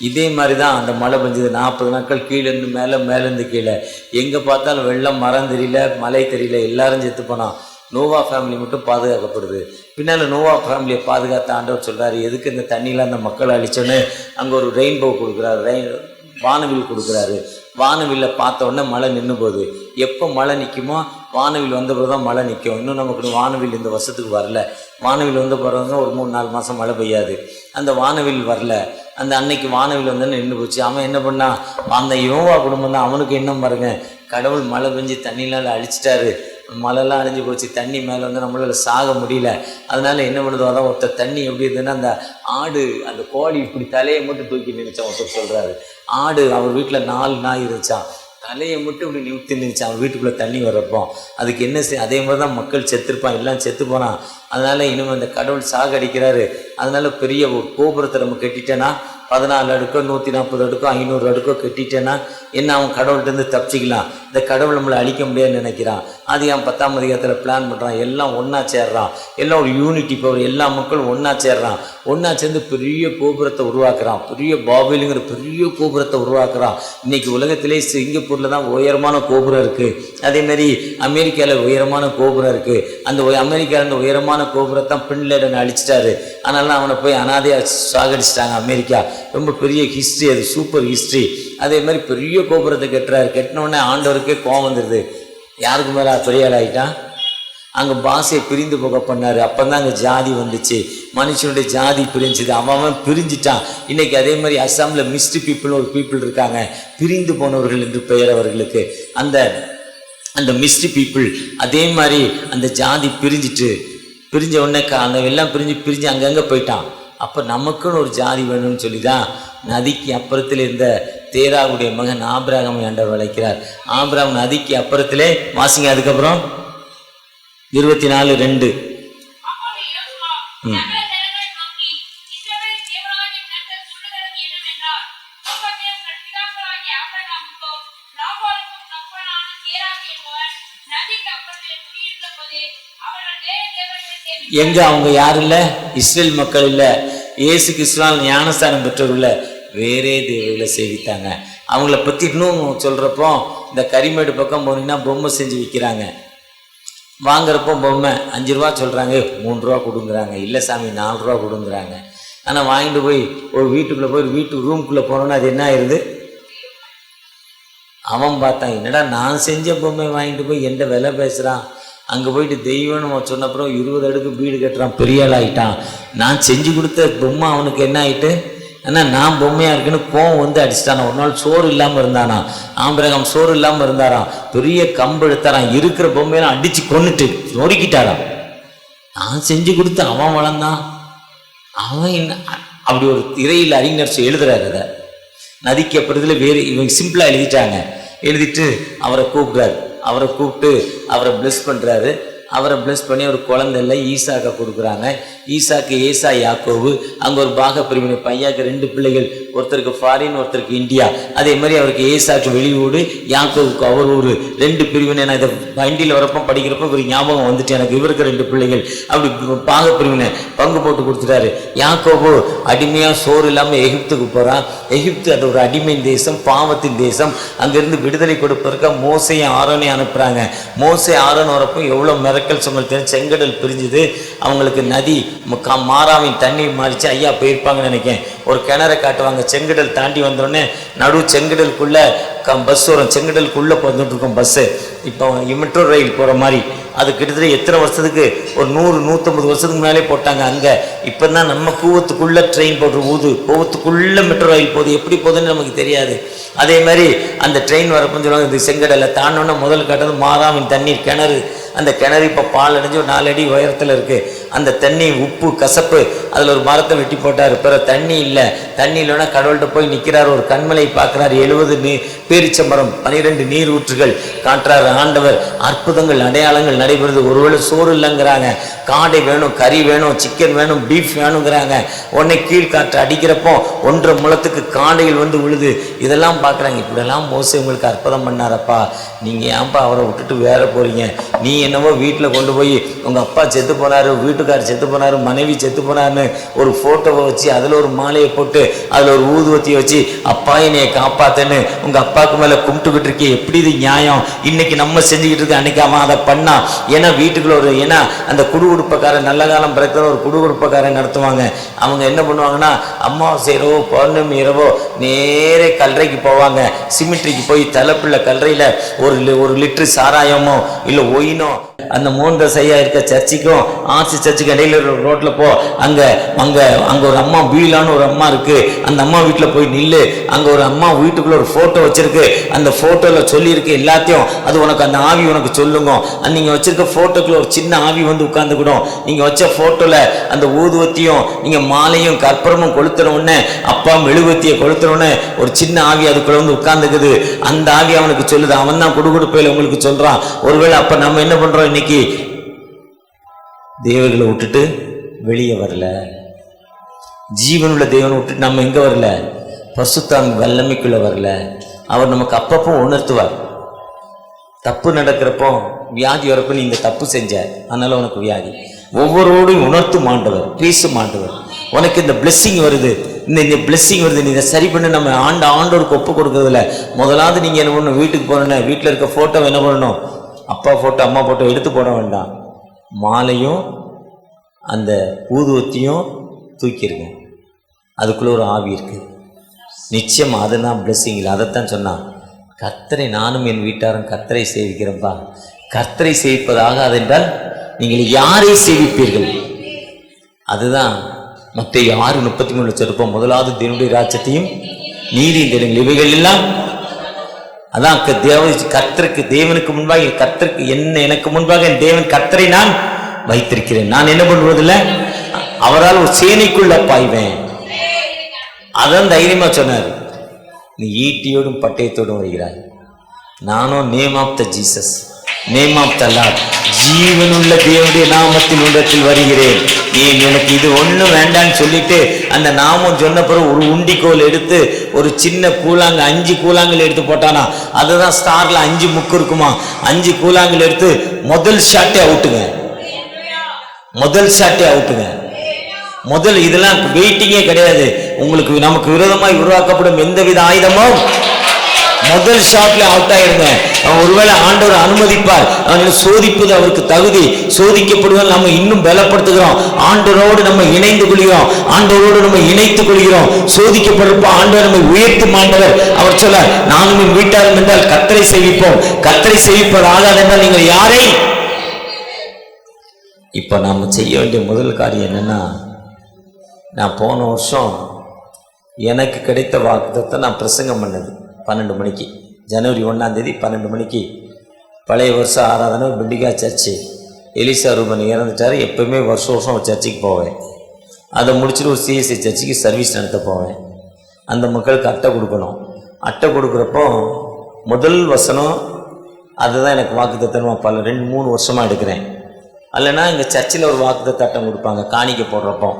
இதே மாதிரி தான் அந்த மழை பெஞ்சது. 40 நாட்கள் கீழேருந்து மேலே, மேலேருந்து கீழே, எங்கே பார்த்தாலும் வெள்ளம், மரம் தெரியல, மலை தெரியல, எல்லாரும் செத்து போனான். நோவா ஃபேமிலி மட்டும் பாதுகாக்கப்படுது. பின்னால் நோவா ஃபேமிலியை பாதுகாத்த ஆண்டவர் சொல்கிறாரு, எதுக்கு இந்த தண்ணியில் அந்த மக்களை அழிச்சோன்னு அங்கே ஒரு ரெயின்போ கொடுக்குறாரு, வானவில் கொடுக்குறாரு. வானவில்லை பார்த்த உடனே மழை நின்று போகுது. எப்போ மழை நிற்குமோ வானவில் வந்த பிறகு தான் மழை நிற்கும். இன்னும் நமக்கு வானவில் இந்த வருஷத்துக்கு வரல. வானவில் வந்த பிறகு ஒரு 3-4 மாதம் மழை பெய்யாது. அந்த வானவில் வரல. அந்த அன்னைக்கு வானவில் வந்தோன்னு நின்று போச்சு. அவன் என்ன பண்ணான், அந்த யோவா குடும்பம் தான், அவனுக்கு என்ன பாருங்க, கடவுள் மழை பெஞ்சு தண்ணிலாம் அழிச்சிட்டாரு, மழைலாம் அழிஞ்சு போச்சு, தண்ணி மேலே நம்மளால் சாக முடியல. அதனால என்ன பண்ணுதோ அதான் ஒருத்தர் தண்ணி எப்படி இருந்ததுன்னா, அந்த ஆடு அந்த கோழி இப்படி தலையை மட்டும் தூக்கி நினைச்சான். ஒருத்தர் சொல்கிறாரு, ஆடு அவர் வீட்டில் 4 நாய் இருந்துச்சான், தலையை மட்டும் இப்படி நிறுத்தி நினைச்சான் அவன் வீட்டுக்குள்ளே தண்ணி வரப்போ. அதுக்கு என்ன அதே மாதிரி தான் மக்கள் செத்துருப்பான், எல்லாம் செத்து போனான். அதனால் இனிமேல் அந்த கடவுள் சாகடிக்கிறாரு. அதனால பெரிய ஒரு கோபுரத்தை நம்ம கட்டிட்டேன்னா 14 அடுக்கோ 140 அடுக்கோ 500 அடுக்கோ கட்டிட்டேன்னா என்ன, அவன் கடவுள்கிட்டருந்து தப்பிச்சிக்கலாம். இந்த கடவுள் நம்மளை அழிக்க முடியாதுன்னு நினைக்கிறான். அது அவன் 10ஆம் அதிகாரத்தில் பிளான் பண்ணுறான். எல்லாம் ஒன்றா சேர்றான், எல்லாம் ஒரு யூனிட்டி பவர், எல்லா மக்களும் ஒன்றா சேர்றான். ஒன்றா சேர்ந்து பெரிய கோபுரத்தை உருவாக்குறான். பெரிய பாபேலுங்கிற பெரிய கோபுரத்தை உருவாக்குறான். இன்றைக்கி உலகத்திலே சிங்கப்பூரில் தான் உயரமான கோபுரம் இருக்குது. அதேமாதிரி அமெரிக்காவில் உயரமான கோபுரம் இருக்குது. அந்த அமெரிக்காவில் அந்த உயரமான கோபுரத்தான் பின் லேடன் அழிச்சிட்டாரு. அதனால அவனை போய் அனாதையாக சாகடிச்சிட்டாங்க. அமெரிக்கா ரொம்ப பெரிய ஹிஸ்ட்ரி, அது சூப்பர் ஹிஸ்ட்ரி. அதே மாதிரி பெரிய கோபுரத்தை கட்டுறாரு. கட்டினோடனே ஆண்டவருக்கே கோவம் வந்துடுது. யாருக்கு மேலே பெரிய ஆள் ஆகிட்டான். அங்கே பாஷையை பிரிந்து போக பண்ணார். அப்போ தான் அங்கே ஜாதி வந்துச்சு, மனுஷனுடைய ஜாதி பிரிஞ்சுது. அவன் பிரிஞ்சிட்டான். இன்றைக்கி அதே மாதிரி அஸ்ஸாமில் மிஸ்டு பீப்புள் ஒரு பீப்புள் இருக்காங்க, பிரிந்து போனவர்கள் என்று பெயர் அவர்களுக்கு. அந்த மிஸ்டு பீப்புள் அதே மாதிரி அந்த ஜாதி பிரிஞ்ச உடனே அந்த எல்லாம் பிரிஞ்சு அங்கங்கே போயிட்டான். அப்போ நமக்குன்னு ஒரு ஜாதி வேணும்னு சொல்லி தான் நதிக்கு அப்புறத்தில் இருந்த தேராவுடைய மகன் ஆபிரகாமை ஆண்டவர் அழைக்கிறார். ஆபிரகாம் நதிக்கு அப்புறத்திலே வாசிங்க. அதுக்கப்புறம் 24:2 எங்க அவங்க யாரும் இல்லை, இஸ்ரேல் மக்கள் இல்லை, இயேசு கிறிஸ்துவால் ஞானஸ்தானம் பெற்றவர்கள வேறே தேவையில் சேவித்தாங்க. அவங்கள பற்றி இன்னும் சொல்கிறப்போ, இந்த கரிமேடு பக்கம் போனீங்கன்னா பொம்மை செஞ்சு விற்கிறாங்க. வாங்குறப்போ பொம்மை 5 ரூபா சொல்கிறாங்க, 3 ரூபா கொடுங்குறாங்க. இல்லை சாமி 4 ரூபா கொடுங்குறாங்க. ஆனால் வாங்கிட்டு போய் ஒரு வீட்டுக்குள்ளே போய் வீட்டு ரூம்குள்ளே போனோன்னா அது என்ன ஆயிடுது. அவன் பார்த்தான், என்னடா நான் செஞ்ச பொம்மை வாங்கிட்டு போய் எந்த விலை பேசுகிறான். அங்கே போயிட்டு தெய்வம்னு சொன்னப்புறம் 20 அடுக்கு வீடு கட்டுறான், பெரிய ஆள் ஆகிட்டான். நான் செஞ்சு கொடுத்த பொம்மை அவனுக்கு என்ன ஆகிட்டு, ஆனால் நான் பொம்மையாக இருக்குன்னு கோவம் வந்து அடிச்சிட்டானா. ஒரு நாள் சோறு இல்லாமல் இருந்தானா. ஆபிரகாம் சோறு இல்லாமல் இருந்தாராம். பெரிய கம்பு எடுத்தாரான், இருக்கிற பொம்மையெல்லாம் அடித்து கொண்டுட்டு நொறுக்கிட்டாராம். நான் செஞ்சு கொடுத்து அவன் வளர்ந்தான். அவன் என்ன அப்படி ஒரு இறையில் அறிஞர் எழுதுறாரு. அதை நதிக்கு அப்புறத்தில் வேறு இவங்க சிம்பிளாக எழுதிட்டாங்க. எழுதிட்டு அவரை கூப்பிட்றாரு. அவரை கூப்பிட்டு அவரை பிளஸ் பண்ணுறாரு. அவரை பிளஸ் பண்ணி ஒரு குழந்தை இல்லை ஈசாக்கை கொடுக்குறாங்க. ஈசாக்கு ஏசா யாக்கோவு. அங்கே ஒரு பாக பிரிவினை, பையாக்கு 2 பிள்ளைகள், ஒருத்தருக்கு ஃபாரின் ஒருத்தருக்கு இந்தியா. அதே மாதிரி அவருக்கு ஏசாக்கு வெளியூடு, யாக்கோவுக்கு அவர் ஊர். 2 பிரிவினை. நான் இதை வண்டியில் வரப்போ படிக்கிறப்போ ஒரு ஞாபகம் வந்துட்டு எனக்கு, இவருக்கு 2 பிள்ளைகள். அப்படி பாக பிரிவினை. பங்கு போட்டு கொடுத்துட்டாரு. யாக்கோபு அடிமையா சோறு இல்லாமல் எகிப்துக்கு போறான். எகிப்து அது ஒரு அடிமை தேசம், பாவத்தின் தேசம். அங்கிருந்து விடுதலை கொடுப்பதற்காக மோசையும் ஆரோனையும் அனுப்புறாங்க. மோசை ஆரோன் வரப்போ எவ்வளோ மிரக்கல் சொன்னது. செங்கடல் பிரிஞ்சுது, அவங்களுக்கு நதி மாறாவின் தண்ணி மாறிச்சு. ஐயா போயிருப்பாங்கன்னு நினைக்கிறேன். ஒரு கிணறை காட்டுவாங்க. செங்கடல் தாண்டி வந்தோடனே நடு செங்கடலுக்குள்ள பஸ் வரும். செங்கடலுக்குள்ளே வந்துட்டு இருக்கும் பஸ்ஸு. இப்போ மெட்ரோ ரயில் போகிற மாதிரி. அது கிட்டத்தட்ட எத்தனை வருஷத்துக்கு, ஒரு 100-150 வருஷத்துக்கு மேலே போட்டாங்க அங்கே. இப்போ தான் நம்ம கூவத்துக்குள்ளே ட்ரெயின் போட்டு கூவத்துக்குள்ளே மெட்ரோ ரயில் போகுது. எப்படி போகுதுன்னு நமக்கு தெரியாது. அதே மாதிரி அந்த ட்ரெயின் வரப்போன்னு சொல்லுவாங்க. இந்த செங்கடலை தாண்டோன்னா முதல் கட்டது மாறாவின் தண்ணீர் கிணறு. அந்த கிணறு இப்போ பால் அடைஞ்சு ஒரு 4 அடி உயரத்தில் இருக்குது. அந்த தண்ணி உப்பு கசப்பு. அதில் ஒரு மரத்தை வெட்டி போட்டார். பிறகு தண்ணி இல்லை. தண்ணி இல்லைன்னா கடவுள்கிட்ட போய் நிற்கிறார். ஒரு கண்மலை பார்க்குறாரு. 70 பேரிச்சம்பரம், 12 நீர் ஊற்றுகள் காட்டுறாரு ஆண்டவர். அற்புதங்கள் அடையாளங்கள் நடைபெறுது. ஒருவேளை சோறு இல்லைங்கிறாங்க. காடை வேணும், கறி வேணும், சிக்கன் வேணும், பீஃப் வேணுங்கிறாங்க. உடனே கீழ்காற்று அடிக்கிறப்போ 1.5 முழத்துக்கு காடைகள் வந்து விழுது. இதெல்லாம் பார்க்குறாங்க. இப்படியெல்லாம் மோசே உங்களுக்கு அற்புதம் பண்ணாரப்பா, நீங்கள் ஏன்ப்பா அவரை விட்டுட்டு வேற போகிறீங்க? நீ என்னவோ வீட்டில் கொண்டு போய் உங்கள் அப்பா செத்து போனார், வீட்டுக்காரர் செத்து போனார், மனைவி செத்து போனார்னு ஒரு ஃபோட்டோவை வச்சு அதில் ஒரு மாலையை போட்டு அதில் ஒரு ஊதுவத்தியை வச்சு அப்பா என்னையை காப்பாத்துன்னு உங்கள் அப்பாவுக்கு மேலே கும்பிட்டுக்கிட்டு இருக்கே. எப்படி இது நியாயம்? இன்னைக்கு நம்ம செஞ்சுக்கிட்டு இருக்க, அன்னைக்கு அவன் அதை பண்ணான். ஏன்னா வீட்டுக்குள்ள ஏன்னா அந்த குடுகுடுப்பக்காரன், நல்ல காலம் பிறக்கிற ஒரு குடுகுடுப்பக்காரன் நடத்துவாங்க. அவங்க என்ன பண்ணுவாங்கன்னா, அமாவாசை இரவோ பௌர்ணமி இரவோ நேரே கல்லறைக்கு போவாங்க. சிமிட்ரிக்கு போய் தலைப்பிள்ள கல்லறையில் ஒரு லிட்டரு சாராயமோ இல்லை ஒயினோ, அந்த 3 சையா இருக்க சர்ச்சுக்கும் ஆர்சி சர்ச்சுக்கு இடையில ரோட்ல போ. அங்க அங்க அங்க ஒரு அம்மா பீலான்னு ஒரு அம்மா இருக்கு. அந்த அம்மா வீட்டுல போய் நில்லு. அங்க ஒரு அம்மா வீட்டுக்குள்ள ஒரு போட்டோ வச்சிருக்கு. அந்த போட்டோல சொல்லி இருக்கு எல்லாத்தையும். அது உனக்கு அந்த ஆவி உனக்கு சொல்லுங்க. நீங்க வச்சிருக்க போட்டோக்குள்ள ஒரு சின்ன ஆவி வந்து உட்கார்ந்துக்கிடும். நீங்க வச்ச போட்டோல அந்த ஊதுவத்தியும் நீங்க மாலையும் கற்பூரமும் கொளுத்துற உடனே, அப்பா மெழுகுவத்தியை கொளுத்துற உடனே ஒரு சின்ன ஆவி அதுக்குள்ள வந்து உட்கார்ந்துக்குது. அந்த ஆவி அவனுக்கு சொல்லுது. அவன் தான் குடுகுடுப்பையில உங்களுக்கு சொல்றான். ஒருவேளை அப்ப நம்ம என்ன பண்றோம்? இன்னைக்கு தேவர்களை விட்டுட்டு வெளியே வரல. ஜீவனுள்ள தேவனை விட்டுட்டு நம்ம எங்க வரல? பசுத்தாங்க வல்லமைக்குள்ள வரல. அவர் நமக்கு அப்பப்போ உணர்த்துவார். தப்பு நடக்கிறப்போ, வியாதி வரப்போ நீ இந்த தப்பு செஞ்ச, அதனால உனக்கு வியாதி. ஒவ்வொருவரோடையும் உணர்த்தும் ஆண்டவர், பேசும் ஆண்டவர். உனக்கு இந்த பிளெஸ்ஸிங் வருது, இந்த பிளெஸ்ஸிங் வருது, நீ இதை சரி பண்ணி நம்ம ஆண்டவருக்கு ஒப்பு கொடுக்கறதில்ல. முதலாவது நீங்க என்ன பண்ணணும்? வீட்டுக்கு போறேன்னா வீட்டில் இருக்க போட்டோ என்ன பண்ணணும்? அப்பா போட்டோ அம்மா போட்டோ எடுத்து போட வேண்டாம். மாலையும் அந்த ஊதுவத்தையும் தூக்கிடுங்க. அதுக்குள்ள ஒரு ஆவி இருக்கு. நிச்சயமா அதுதான் பிளெஸ்ஸிங் இல்லை. அதைத்தான் சொன்னான், கர்த்தரை நானும் என் வீட்டாரும் கர்த்தரை சேவிக்கிறப்பா. கர்த்தரை சேவிப்பதாக அதென்றால் நீங்கள் யாரை சேவிப்பீர்கள்? அதுதான் மத்தேயு 6:33 சொல்லிருப்போம். முதலாவது தேவனுடைய ராஜ்யத்தையும் நீதியும் தேடுங்கள், இவைகள் எல்லாம். அதான் கர்த்தருக்கு, தேவனுக்கு முன்பாக கர்த்தருக்கு எனக்கு முன்பாக என் தேவன் கர்த்தரை நான் வைத்திருக்கிறேன். நான் என்ன பண்ணுவதில்லை, அவரால் ஒரு சேனைக்குள்ள பாய்வேன். அதான் தைரியமா சொன்னார். நீ ஈட்டியோடும் பட்டயத்தோடும் வருகிறாய். நானும் name of the Jesus, name of the Lord, ஜீவனுள்ள தேவனுடைய நாமத்தில் உண்டத்தில் வருகிறேன். நீ எனக்கு இது ஒன்றும் வேண்டான்னு சொல்லிட்டு அந்த நாமம் சொன்ன பிறகு ஒரு உண்டிக்கோல் எடுத்து ஒரு சின்ன கூழாங்க 5 கூழாங்கல் எடுத்து போட்டானா. அதுதான் ஸ்டார்ல 5 முக்கு இருக்குமா. 5 கூழாங்கல் எடுத்து முதல் ஷாட்டே அவுட்டுங்க. முதல் ஷாட்டே அவுட்டுங்க. முதல் இதெல்லாம் வெயிட்டிங்கே கிடையாது. உங்களுக்கு நமக்கு விரோதமாய் உருவாக்கப்படும் எந்தவித ஆயுதமும் முதல் ஷாட்ல அவுட் ஆயிருங்க. அவன் ஒருவேளை ஆண்டவர் அனுமதிப்பார். அவனை சோதிப்பது அவருக்கு தகுதி. சோதிக்கப்படுவதால் நம்ம இன்னும் பலப்படுத்துகிறோம். ஆண்டவரோடு நம்ம இணைந்து கொள்கிறோம். ஆண்டவரோடு நம்ம இணைத்துக் கொள்கிறோம். சோதிக்கப்படுறப்ப ஆண்டவர் நம்மை உயர்த்தும் ஆண்டவர். அவர் சொல்ல, நானும் என் வீட்டாரும் என்றால் கர்த்தரை சேவிப்போம். கர்த்தரை சேவிப்பது ஆகாது என்றால் நீங்கள் யாரை? இப்ப நாம செய்ய வேண்டிய முதல் காரியம் என்னன்னா, நான் போன வருஷம் எனக்கு கிடைத்த வாக்குத்தத்தை நான் பிரசங்கம் பண்ணது 12 மணிக்கு, ஜனவரி 1ஆம் தேதி 12 மணிக்கு. பழைய வருஷம் ஆராதனை பிண்டிகா சர்ச்சு. எலிசா ரூபன் இறந்துட்டார். எப்பவுமே வருஷம் சர்ச்சுக்கு போவேன். அதை முடிச்சுட்டு ஒரு சிஎஸ்ஐ சர்ச்சுக்கு சர்வீஸ் நடத்த போவேன். அந்த மக்களுக்கு அட்டை கொடுக்கணும். அட்டை கொடுக்குறப்போ முதல் வசனம் அதுதான் எனக்கு வாக்குத்தத்தமாக 2-3 வருஷமாக எடுக்கிறேன். அல்லைன்னா இங்கே சர்ச்சில் ஒரு வாக்குத்தத்த அட்டம் கொடுப்பாங்க. காணிக்க போடுறப்போ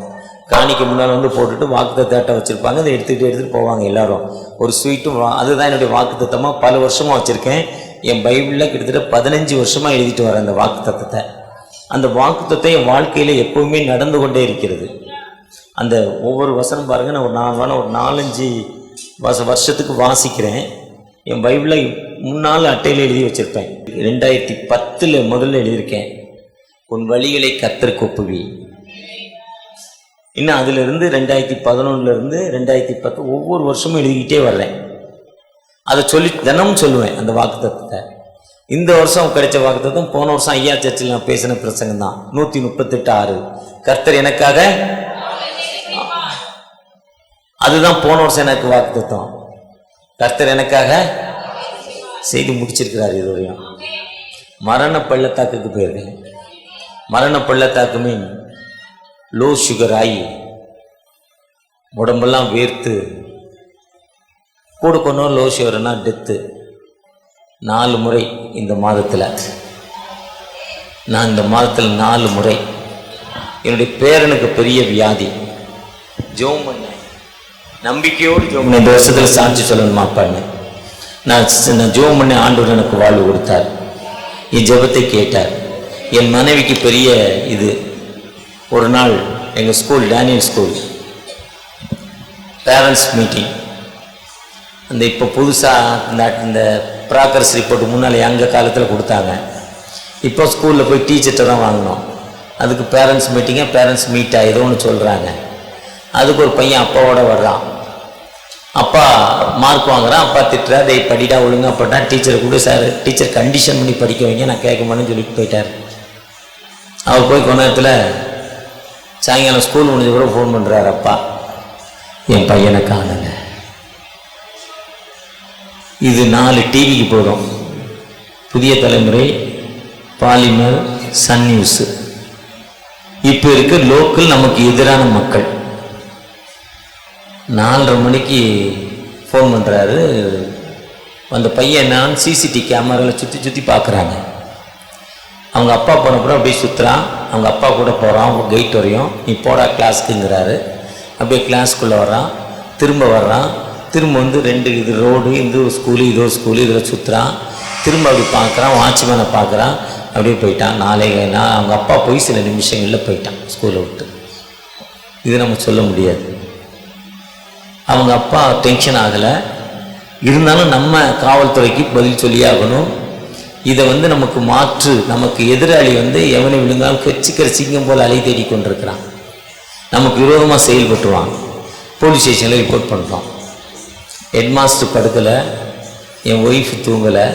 காணிக்க முன்னால் வந்து போட்டுட்டு வாக்குத்தத்த அட்டை வச்சுருப்பாங்க. அதை எடுத்துகிட்டு போவாங்க எல்லாரும். ஒரு ஸ்வீட்டும். அதுதான் என்னுடைய வாக்குத்தத்தமாக பல வருஷமாக வச்சுருக்கேன். என் பைபிளில் கிட்டத்தட்ட 15 வருஷமாக எழுதிட்டு வரேன் அந்த வாக்குத்தத்தத்தை. அந்த வாக்குத்தத்தம் என் வாழ்க்கையில் எப்பவுமே நடந்து கொண்டே இருக்கிறது. அந்த ஒவ்வொரு வசனம் பாருங்க, நான் ஒரு 4-5 வருஷத்துக்கு வாசிக்கிறேன். என் பைபிளை முன்னால் அட்டையில் எழுதி வச்சிருப்பேன். 2010 முதல்ல எழுதியிருக்கேன், உன் வழிகளை கர்த்தருக்கு ஒப்புவி. இன்னும் அதிலிருந்து 2011 2010 ஒவ்வொரு வருஷமும் எழுதிக்கிட்டே வர்றேன். அதை சொல்லி தினமும் சொல்லுவேன் அந்த வாக்குத்தத்தத்தை. இந்த வருஷம் கிடைச்ச வாக்குத்தத்தம் போன வருஷம் ஐயா சர்ச்சில் நான் பேசின பிரசங்கம் தான், 138:6. கர்த்தர் எனக்காக, அதுதான் போன வருஷம் எனக்கு வாக்குத்தத்தம். கர்த்தர் எனக்காக செய்து முடிச்சிருக்கிறார். இதுவரையும் மரண பள்ளத்தாக்குக்கு போயிருக்கேன். மரண பள்ளத்தாக்கு மீன் லோ சுகர் ஆகி உடம்பெல்லாம் வேர்த்து கூட கொண்டோம். Low சுகர்னா death. 4 முறை இந்த மாதத்தில், நான் இந்த மாதத்தில் 4 முறை. என்னுடைய பேரனுக்கு பெரிய வியாதி. ஜோம் பண்ணேன், நம்பிக்கையோடு ஜோம் பண்ணேன். இந்த வருஷத்தில் சாட்சி சொல்லணுமாப்பான்னு நான் ஜோம் பண்ண. ஆண்டவர் எனக்கு வாழ்வு கொடுத்தார், என் ஜெபத்தை கேட்டார். என் மனைவிக்கு பெரிய இது. ஒரு நாள் எங்கள் school, Daniel school parents meeting, அந்த இப்போ புதுசாக இந்த ப்ராக்ரஸ் ரிப்போர்ட் முன்னால் எங்கள் காலத்தில் கொடுத்தாங்க. இப்போ ஸ்கூலில் போய் டீச்சர்கிட்ட தான் வாங்கினோம். அதுக்கு பேரண்ட்ஸ் மீட்டிங்காக பேரண்ட்ஸ் மீட்டாக ஏதோ ஒன்று சொல்கிறாங்க. அதுக்கு ஒரு பையன் அப்பாவோட வர்றான். அப்பா மார்க் வாங்குறான். அப்பா திட்டுறா, டே படிடா ஒழுங்காக போட்டான். டீச்சரை கூட, சார் டீச்சர் கண்டிஷன் பண்ணி படிக்க வைங்க, நான் கேட்க மாட்டேன்னு சொல்லிட்டு போயிட்டார். அவர் போய் கொஞ்ச நேரத்தில் சாயங்காலம் ஸ்கூல் முடிஞ்ச கூட ஃபோன் பண்ணுறாரு, அப்பா என் பையனை காணுங்க. இது 4 டிவிக்கு போதும். புதிய தலைமுறை, பாலிமர், சன் நியூஸ். இப்போ இருக்க லோக்கல் நமக்கு எதிரான மக்கள். 4:30 மணிக்கு ஃபோன் பண்ணுறாரு. அந்த பையன் நான் சிசிடிவி கேமராவில் சுற்றி பார்க்குறாங்க. அவங்க அப்பா போனப்புறம் அப்படியே சுற்றுறான். அவங்க அப்பா கூட போகிறான். அவங்க கெயிட் வரையும், நீ போடா கிளாஸுக்குங்கிறாரு. அப்படியே கிளாஸ்க்குள்ளே வர்றான், திரும்ப வர்றான். திரும்ப வந்து 2 இது ரோடு, இந்த ஸ்கூலு, இதோ ஸ்கூலு, இதில் சுற்றுறான். திரும்ப அப்படி பார்க்குறான், வாட்ச்மேனை பார்க்குறான். அப்படியே போயிட்டான். அவங்க அப்பா போய் சில நிமிஷங்களில் போயிட்டான் ஸ்கூலை விட்டு. இது நம்ம சொல்ல முடியாது. அவங்க அப்பா டென்ஷன் ஆகலை. இருந்தாலும் நம்ம காவல்துறைக்கு பதில் சொல்லியாகணும். இதை வந்து நமக்கு மாற்று, நமக்கு எதிராளி வந்து எவனை விழுந்தாலும் கச்சிக்கிற சிங்கம் போல் அலை தேடி கொண்டிருக்கிறான். நமக்கு விரோதமாக செயல்பட்டுருவான். போலீஸ் ஸ்டேஷனில் ரிப்போர்ட் பண்ணுறோம். ஹெட்மாஸ்டர் படுக்கலை, என் ஒய்ஃப் தூங்கலை.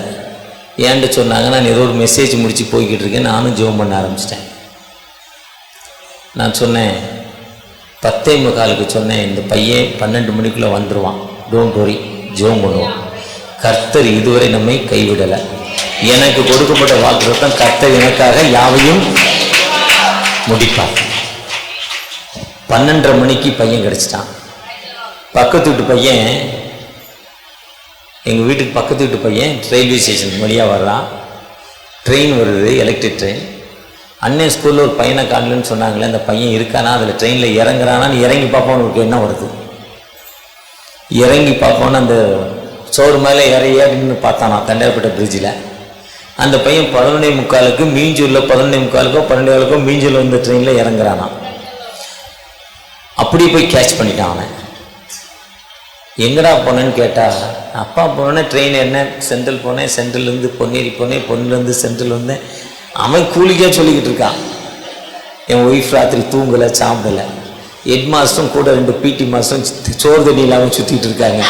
ஏன்ட்டு சொன்னாங்க, நான் ஏதோ ஒரு மெசேஜ் முடித்து போய்கிட்டு இருக்கேன். நானும் ஜெபம் பண்ண ஆரம்பிச்சிட்டேன். நான் சொன்னேன், 10:45 சொன்னேன், இந்த பையன் 12 மணிக்குள்ளே வந்துடுவான், டோன்ட் வரி, ஜெபம் பண்ணுவோம். கர்த்தர் இதுவரை நம்மை கைவிடலை. எனக்கு கொடுக்கப்பட்ட வாக்குத்தத்தம், கர்த்தர் எனக்காக யாவையும் முடிப்பார். 12:30 மணிக்கு பையன் கிடச்சிட்டான். பக்கத்து வீட்டு பையன், எங்கள் வீட்டுக்கு பக்கத்து வீட்டு பையன் ரயில்வே ஸ்டேஷன் வழியாக வர்றான். ட்ரெயின் வருது, எலக்ட்ரிக் ட்ரெயின். அண்ணன் ஸ்கூலில் ஒரு பையனை காணலன்னு சொன்னாங்களே, அந்த பையன் இருக்கானா, அதில் ட்ரெயினில் இறங்குறானான்னு இறங்கி பார்ப்போன்னு ஒரு என்ன வருது. இறங்கி பார்ப்போன்னு அந்த சோறு மேலே ஏறின்னு பார்த்தானா தண்டையார்பேட்டை பிரிட்ஜில். அந்த பையன் 11:45 மீஞ்சூரில் 11:45 12:00 மீஞ்சூரில் வந்து ட்ரெயினில் இறங்குறானா. அப்படியே போய் கேட்ச் பண்ணிட்டான் அவன். எங்கடா போனேன்னு கேட்டால், அப்பா போனேன்னே ட்ரெயின் என்ன சென்ட்ரல் போனேன், சென்ட்ரல்லேருந்து பொன்னேரி போனேன், பொன்னிலேருந்து சென்ட்ரல் வந்தேன். அவன் கூலிக்கே சொல்லிக்கிட்டு இருக்கான். என் ஒய்ஃப் ராத்திரி தூங்கலை, சாப்பிடலை. ஹெட் மாஸ்டரும் கூட 2 பிடி மாஸ்டரும் சோறு தண்ணி இல்லாமல் சுற்றிட்டு இருக்காங்க.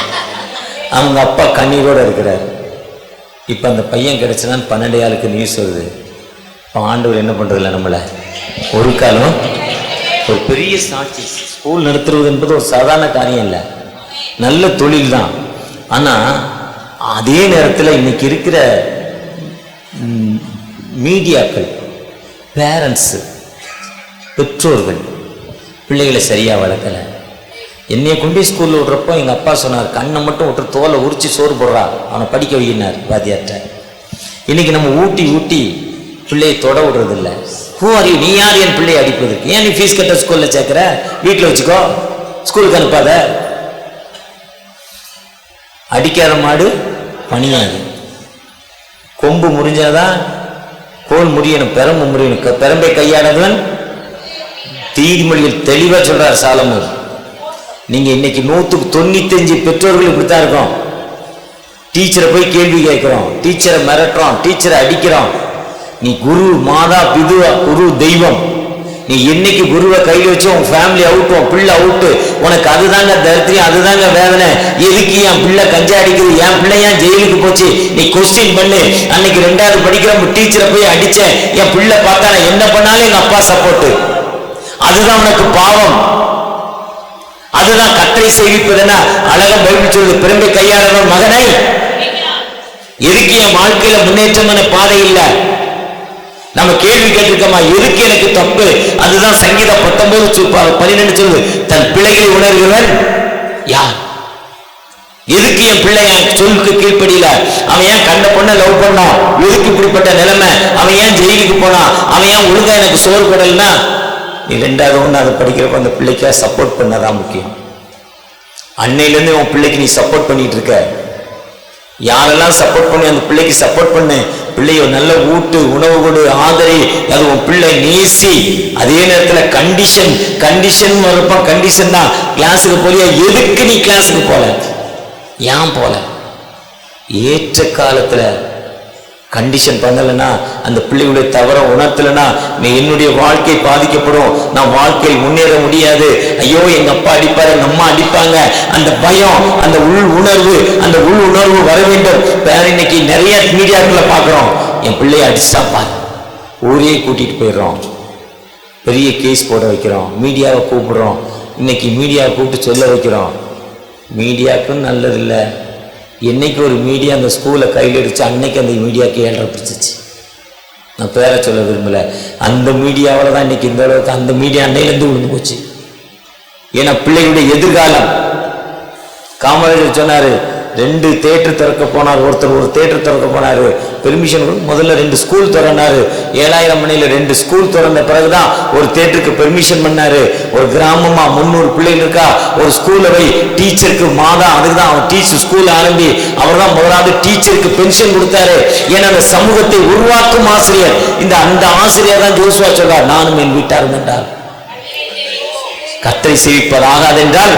அவங்க அப்பா கண்ணீரோடு இருக்கிறார். இப்போ அந்த பையன் கிடச்சினான்னு 12:00 நியூஸ் வருது. இப்போ ஆண்டவர் என்ன பண்ணுறதில்ல நம்மளை ஒரு காலம். ஒரு பெரிய சாட்சி. ஸ்கூல் நடத்துறது என்பது ஒரு சாதாரண காரியம் இல்லை, நல்ல தொழில் தான். ஆனால் அதே நேரத்தில் இன்னைக்கு இருக்கிற மீடியாக்கள், பேரண்ட்ஸு, பெற்றோர்கள் பிள்ளைகளை சரியாக வளர்க்கலை. என்னையை கொண்டு ஸ்கூலில் விட்றப்போ எங்கள் அப்பா சொன்னார், கண்ணை மட்டும் விட்டு தோலை உரிச்சு சோறு போடுறா, அவனை படிக்க வைக்கினார் வாத்தியார்ட்ட. இன்னைக்கு நம்ம ஊட்டி பிள்ளையை தொட விடுறதில்ல. நீ யார் என் பிள்ளையை அடிப்பதற்கு? ஏன் நீ ஃபீஸ் கட்ட ஸ்கூலில் சேர்க்குற? வீட்டில் வச்சுக்கோ, ஸ்கூலுக்கு அனுப்பாத. அடிக்காத மாடு பணியாது. கொம்பு முறிஞ்சாதான் போல் முடியணும், பெரம்பு முடியணும். பெரம்பை கையாடாதவன் தீர்மொழியில் தெளிவா சொல்றார் சாலமோன். நீங்க இன்னைக்கு 195 பெற்றோர்கள் இப்படித்தான் இருக்கோம். டீச்சரை போய் கேள்வி கேட்கிறோம், டீச்சரை மிரட்டுறோம், டீச்சரை அடிக்கிறோம். நீ குரு மாதா பிதுவா, குரு தெய்வம். நீ என்னைக்கு குருவை கையில் வச்சு உன் ஃபேமிலி அவுட்டு, உன் பிள்ளை அவுட்டு, உனக்கு அதுதாங்க தரித்திரியம், அதுதாங்க வேதனை. எதுக்கு என் பிள்ளை கஞ்சா அடிக்குது, என் பிள்ளை ஏன் ஜெயிலுக்கு போச்சு, நீ கொஸ்டின் பண்ணு. அன்னைக்கு 2வது படிக்கிற டீச்சரை போய் அடிச்சேன், என் பிள்ளை பார்த்தா நான் என்ன பண்ணாலும் எங்க அப்பா சப்போர்ட்டு. அதுதான் உனக்கு பாவம், அதுதான் கட்டளை சேவிப்பதுன்னா அழகா பைபிள் சொல்லுது. பெரும்பை கையாளவன் மகனை எதுக்கு என் வாழ்க்கையில முன்னேற்றமான பாதை இல்லை. நம்ம கேள்வி கேட்டிருக்கோமா, எதுக்கு எனக்கு தப்பு? அதுதான் சங்கீதம் 19:12 சொல்லுது, தன் பிள்ளைகளை உணர்கிறவன் யார்? எதுக்கு என் பிள்ளை என் சொல்லுக்கு கீழ்ப்படியில? அவன் ஏன் கண்ட பொண்ணை லவ் பண்ணான்? எதுக்கு இப்படிப்பட்ட நிலைமை? அவன் ஏன் ஜெயிலுக்கு போனான்? அவன் ஏன் ஒழுங்கா எனக்கு சோறு போடலன்னா? நீ 2வது 1வது படிக்கிறப்ப அந்த பிள்ளைக்கா சப்போர்ட் பண்ணதான் முக்கியம். அன்னையிலேருந்து உன் பிள்ளைக்கு நீ சப்போர்ட் பண்ணிட்டு இருக்க. யாரெல்லாம் சப்போர்ட் பண்ணி அந்த பிள்ளைக்கு சப்போர்ட் பண்ணு. பிள்ளைய நல்ல ஊட்டு, உணவு கொடு, ஆதரி, அது உன் பிள்ளை நேசி. அதே நேரத்தில் கண்டிஷன் வரப்ப கண்டிஷன் தான். கிளாஸுக்கு போலியா? எதுக்கு நீ கிளாஸுக்கு போல? ஏன் போல? ஏற்ற காலத்துல கண்டிஷன் பண்ணலைன்னா, அந்த பிள்ளைகளுடைய தவற உணர்த்தலைன்னா என்னுடைய வாழ்க்கை பாதிக்கப்படும், நான் வாழ்க்கையில் முன்னேற முடியாது. ஐயோ எங்க அப்பா அடிப்பாரு, எங்க அம்மா அடிப்பாங்க, அந்த பயம், அந்த உள் உணர்வு வர வேண்டும். இன்னைக்கு நிறைய மீடியாக்களை பார்க்குறோம், என் பிள்ளைய அடிச்சா பாரு, ஊரே கூட்டிட்டு போயிடுறோம், பெரிய கேஸ் போட வைக்கிறோம், மீடியாவை கூப்பிடுறோம். இன்னைக்கு மீடியாவை கூப்பிட்டு சொல்ல வைக்கிறோம். மீடியாவுக்கும் நல்லதில்லை. என்னைக்கு ஒரு மீடியா அந்த ஸ்கூலை கையில் அடிச்சு அன்னைக்கு அந்த மீடியாவுக்கு 7.5 பிடிச்சிச்சு. நான் பேரை சொல்ல விரும்பல. அந்த மீடியாவில் தான் இன்னைக்கு இந்த அளவுக்கு அந்த மீடியா அன்னையிலேருந்து விழுந்து போச்சு. ஏன்னா பிள்ளைகளுடைய எதிர்காலம். காமராஜர் சொன்னாரு, 2 தியேட்டர் திறக்க போனார். ஒருத்தர் ஒரு தியேட்டர் திறக்க போனாரு, பெர்மிஷன் முதல்ல 2 ஸ்கூல் திறனாரு. 7000 மணியில் 2 ஸ்கூல் திறந்த பிறகுதான் ஒரு தியேட்டருக்கு பெர்மிஷன் பண்ணாரு. ஒரு கிராமமா 300 பிள்ளைகள் இருக்கா, ஒரு ஸ்கூல்ல போய் டீச்சருக்கு மாதம், அதுக்கு தான் அவன் டீச்சர் ஸ்கூல் ஆரம்பி. அவர் தான் முதலாவது டீச்சருக்கு பென்ஷன் கொடுத்தாரு. ஏன்னா அந்த சமூகத்தை உருவாக்கும் ஆசிரியர். அந்த ஆசிரியர் தான் ஜோசுவா சொல்றார், நானும் என் வீட்டாரும் என்றார். கர்த்தரை சேவிப்பதாகாது என்றால்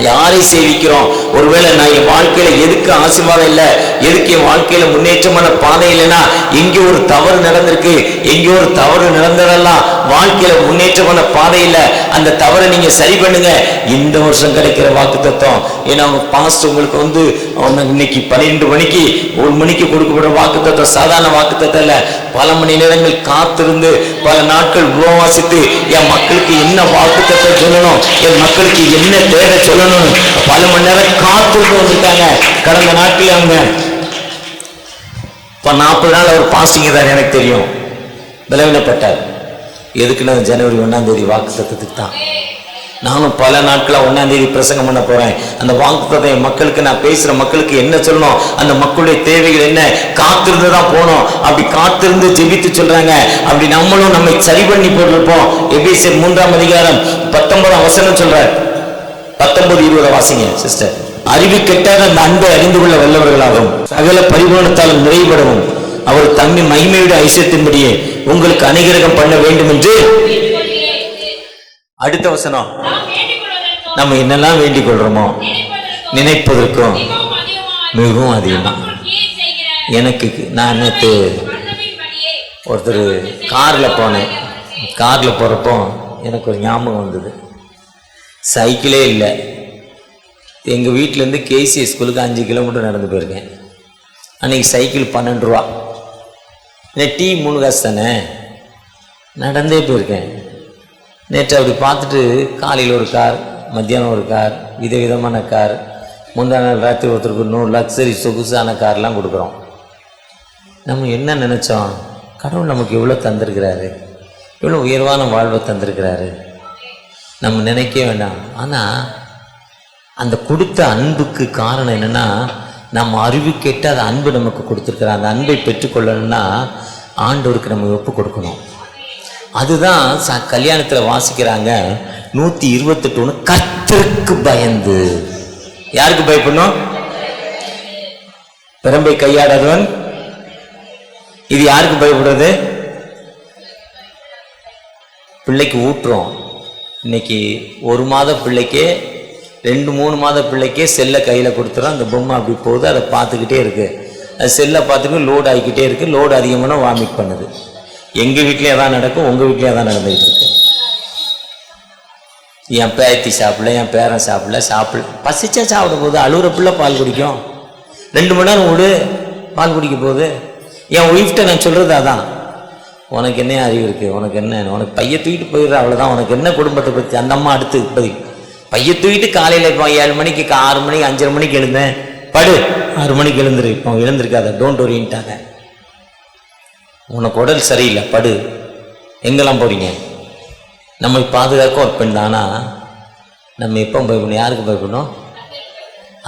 யாரை சேவிக்கிறோம்? ஒருவேளை நான் என் வாழ்க்கையில எதுக்கு ஆசீர்வாதம் இல்லை, எதுக்கு என் வாழ்க்கையில முன்னேற்றமான பாதை இல்லைன்னா, எங்கே ஒரு தவறு நடந்திருக்கு, எங்கே ஒரு தவறு நடந்ததெல்லாம் வாழ்க்கையில முன்னேற்றமான பாதை இல்லை. அந்த தவறை நீங்க சரி பண்ணுங்க. இந்த வருஷம் கிடைக்கிற வாக்குத்தத்தம். ஏன்னா அவங்க பாஸ்ட் உங்களுக்கு இன்னைக்கு 12 மணிக்கு 1 மணிக்கு கொடுக்கப்படுற வாக்குத்தத்தம் சாதாரண வாக்குத்தத்தம் இல்லை. பல மணி நேரங்கள் காத்திருந்து, பல நாட்கள் உபவாசித்து, என் மக்களுக்கு என்ன வாக்குத்தத்தம் சொல்லணும், என் மக்களுக்கு என்ன தேவை சொல்லணும், பல மணி நேரம் காத்திருந்து வந்துட்டாங்க. கடந்த நாட்கள் அவங்க 40 நாள் அவர் பாஸ்டிங் தான். எனக்கு தெரியும், பலவீனப்பட்டார். எதுக்குன்னா ஜனவரி 1ஆம் தேதி வாக்குத்தத்தத்துக்கு தான். நானும் பல நாட்களாக 1ஆம் தேதி பிரசங்கம் பண்ண போறேன். அந்த வாக்குத்தத்தை மக்களுக்கு நான் பேசுற மக்களுக்கு என்ன சொல்லணும், அந்த மக்களுடைய தேவைகள் என்ன, காத்திருந்து தான் போனோம். அப்படி காத்திருந்து ஜெபித்து சொல்றாங்க. அப்படி நம்மளும் நம்மை சரி பண்ணி போட்டிருப்போம். எபேசியர் 3ஆம் அதிகாரம் 19ஆம் வசனம் சொல்றார். 19-20 வாசிங்க சிஸ்டர். அறிவு கெட்டாத அந்த அன்பை அறிந்து கொள்ள வல்லவர்களாகும், சகல பரிபூரணத்தாலும் நிறைவுபடவும் அவர் தம்மின் மகிமையுடைய ஐசியத்தின்படியே உங்களுக்கு அனுகிரகம் பண்ண வேண்டும் என்று. அடுத்த வசனம், நம்ம என்னெல்லாம் வேண்டிக் கொள்றோமோ நினைப்பதற்கும் மிகவும் அதிகம். எனக்கு நான் நேற்று ஒருத்தர் காரில் போனேன். காரில் போகிறப்போ எனக்கு ஒரு ஞாபகம் வந்தது. சைக்கிளே இல்லை. எங்கள் வீட்டிலேருந்து கேசி ஸ்கூலுக்கு 5 கிலோமீட்டர் நடந்து போயிருக்கேன். அன்றைக்கி சைக்கிள் 12 ரூபா. டீ 3 காசு தானே, நடந்தே போயிருக்கேன். நேற்று அப்படி பார்த்துட்டு காலையில் ஒரு கார், மத்தியானம் ஒரு கார், விதவிதமான கார், முந்தா நாள் ராத்திரி ஒருத்தருக்கு 100 லக்ஸரி சொகுசான கார்லாம் கொடுக்குறோம். நம்ம என்ன நினச்சோம், கடவுள் நமக்கு எவ்வளோ தந்திருக்கிறாரு, எவ்வளோ உயர்வான வாழ்வை தந்திருக்கிறாரு, நம்ம நினைக்க வேண்டாம். ஆனால் அந்த கொடுத்த அன்புக்கு காரணம் என்னென்னா, நம்ம அறிவு கேட்டு அந்த அன்பு நமக்கு கொடுத்துருக்குற அந்த அன்பை பெற்றுக்கொள்ளணும்னா ஆண்டவருக்கு நம்ம ஒப்பு கொடுக்கணும். அதுதான் கல்யாணத்தில் வாசிக்கிறாங்க 128 கர்த்தருக்கு பயந்து. யாருக்கு பயப்படணும்? பிரம்பை கையாடாதவன் இது யாருக்கு பயப்படுறது? பிள்ளைக்கு ஊட்டுறோம். இன்னைக்கு 1 மாத பிள்ளைக்கே 2-3 மாத பிள்ளைக்கே செல்லை கையில் கொடுத்துறோம். அந்த பொம்மை அப்படி போகுது, அதை பார்த்துக்கிட்டே இருக்கு. அது செல்லை பார்த்துட்டு லோடு ஆகிக்கிட்டே இருக்கு. லோடு அதிகமான வாமிட் பண்ணுது. எங்கள் வீட்லேயே தான் நடக்கும், உங்கள் வீட்லேயே தான் நடந்துகிட்டு இருக்கு. என் பேத்தி சாப்பிடல, என் பேரன் சாப்பிடல. பசிச்சா சாப்பிட போகுது. அழுகுற பிள்ளை பால் குடிக்கும். 2 மணி நேரம் விடு, பால் குடிக்க போகுது. என் ஒய்ஃப்ட்ட நான் சொல்கிறது அதான், உனக்கு என்ன அறிவு இருக்குது, உனக்கு என்ன, உனக்கு பைய தூக்கிட்டு போயிடுற, அவ்வளோதான். உனக்கு என்ன குடும்பத்தை பற்றி? அந்த அம்மா அடுத்து இப்போதைக்கு பைய தூக்கிட்டு காலையில் இப்போ 7 மணிக்கு 6 மணிக்கு 5:30 மணிக்கு எழுந்தேன், படு 6 மணிக்கு எழுந்துரு. இப்போ எழுந்திருக்காத, டோன்ட் ஒரின்ட்டாங்க. உனக்கு உடல் சரியில்லை, படு. எங்கெல்லாம் போறீங்க? நம்மை பாதுகாக்க ஒரு பெண் தானா? நம்ம எப்போ பயப்படணும்? யாருக்கு பயப்படணும்?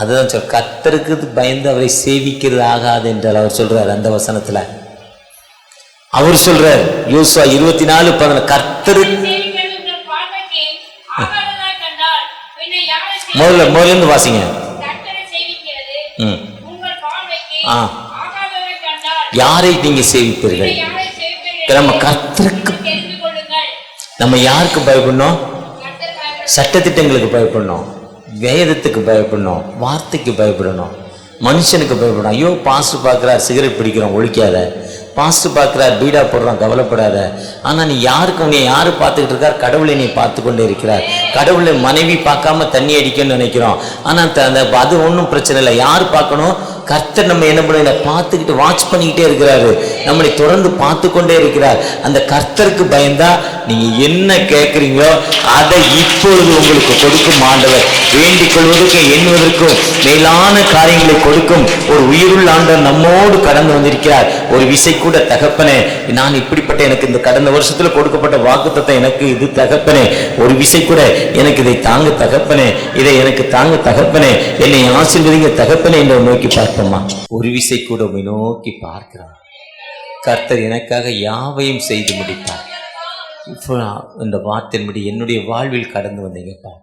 அதுதான் சொல், கர்த்தருக்கு பயந்து அவரை சேவிக்கிறது ஆகாது என்றால் அவர் சொல்றார். அந்த வசனத்துல அவர் சொல்றார், யோசுவா 24:10, கர்த்தருக்கு முதல்ல இருந்து வாசிங்க. யாரை நீங்க சேவிப்பீர்கள்? நம்ம கர்த்தருக்கு. நம்ம யாருக்கு பயப்படணும்? சட்டத்திட்டங்களுக்கு பயப்படணும், வேதத்துக்கு பயப்படணும், வார்த்தைக்கு பயப்படணும், மனுஷனுக்கு பயப்படணும். ஐயோ பாஸ்டர் பார்க்குறார் சிகரெட் பிடிக்கிறோம், ஒழிக்காத. பாஸ்டர் பார்க்குறார் பீடா போடுறோம், கவலைப்படாத. ஆனால் நீ யாருக்கு, உன்னை யாரு பார்த்துக்கிட்டு இருக்கார்? கடவுளை நீ பார்த்து கொண்டே இருக்கிறார். கடவுளை மனைவி பார்க்காம தண்ணி அடிக்கணும்னு நினைக்கிறோம். ஆனால் அது ஒன்றும் பிரச்சனை இல்லை. யார் பார்க்கணும்? கர்த்தர் நம்ம என்ன பண்ண பார்த்துக்கிட்டு வாட்ச் பண்ணிக்கிட்டே இருக்கிறாரு. நம்மளை தொடர்ந்து பார்த்து கொண்டே இருக்கிறார். அந்த கர்த்தருக்கு பயந்தா நீங்க என்ன கேட்குறீங்களோ அதை இப்பொழுது உங்களுக்கு கொடுக்கும் ஆண்டவர். வேண்டிக் கொள்வதற்கும் எண்ணுவதற்கும் மேலான காரியங்களை கொடுக்கும் ஒரு உயிருள்ள ஆண்டவர் நம்மோடு கடந்து வந்திருக்கிறார். ஒரு விசை கூட தகப்பனே, நான் இப்படிப்பட்ட, எனக்கு இந்த கடந்த வருஷத்துல கொடுக்கப்பட்ட வாக்குத்தத்தம் எனக்கு இது தகப்பனே, ஒரு விசை கூட எனக்கு இதை தாங்க தகப்பனே, இதை எனக்கு தாங்க தகப்பனே, என்னை ஆசீர்வதிங்க தகப்பனே என்று நோக்கி பார்ப்போமா? ஒரு விசை கூட உம்மை நோக்கி பார்க்கிறார். கர்த்தர் எனக்காக யாவையும் செய்து முடிப்பார். இப்போ இந்த வார்த்தையின்படி என்னுடைய வாழ்வில் கடந்து வந்தீங்கப்பா.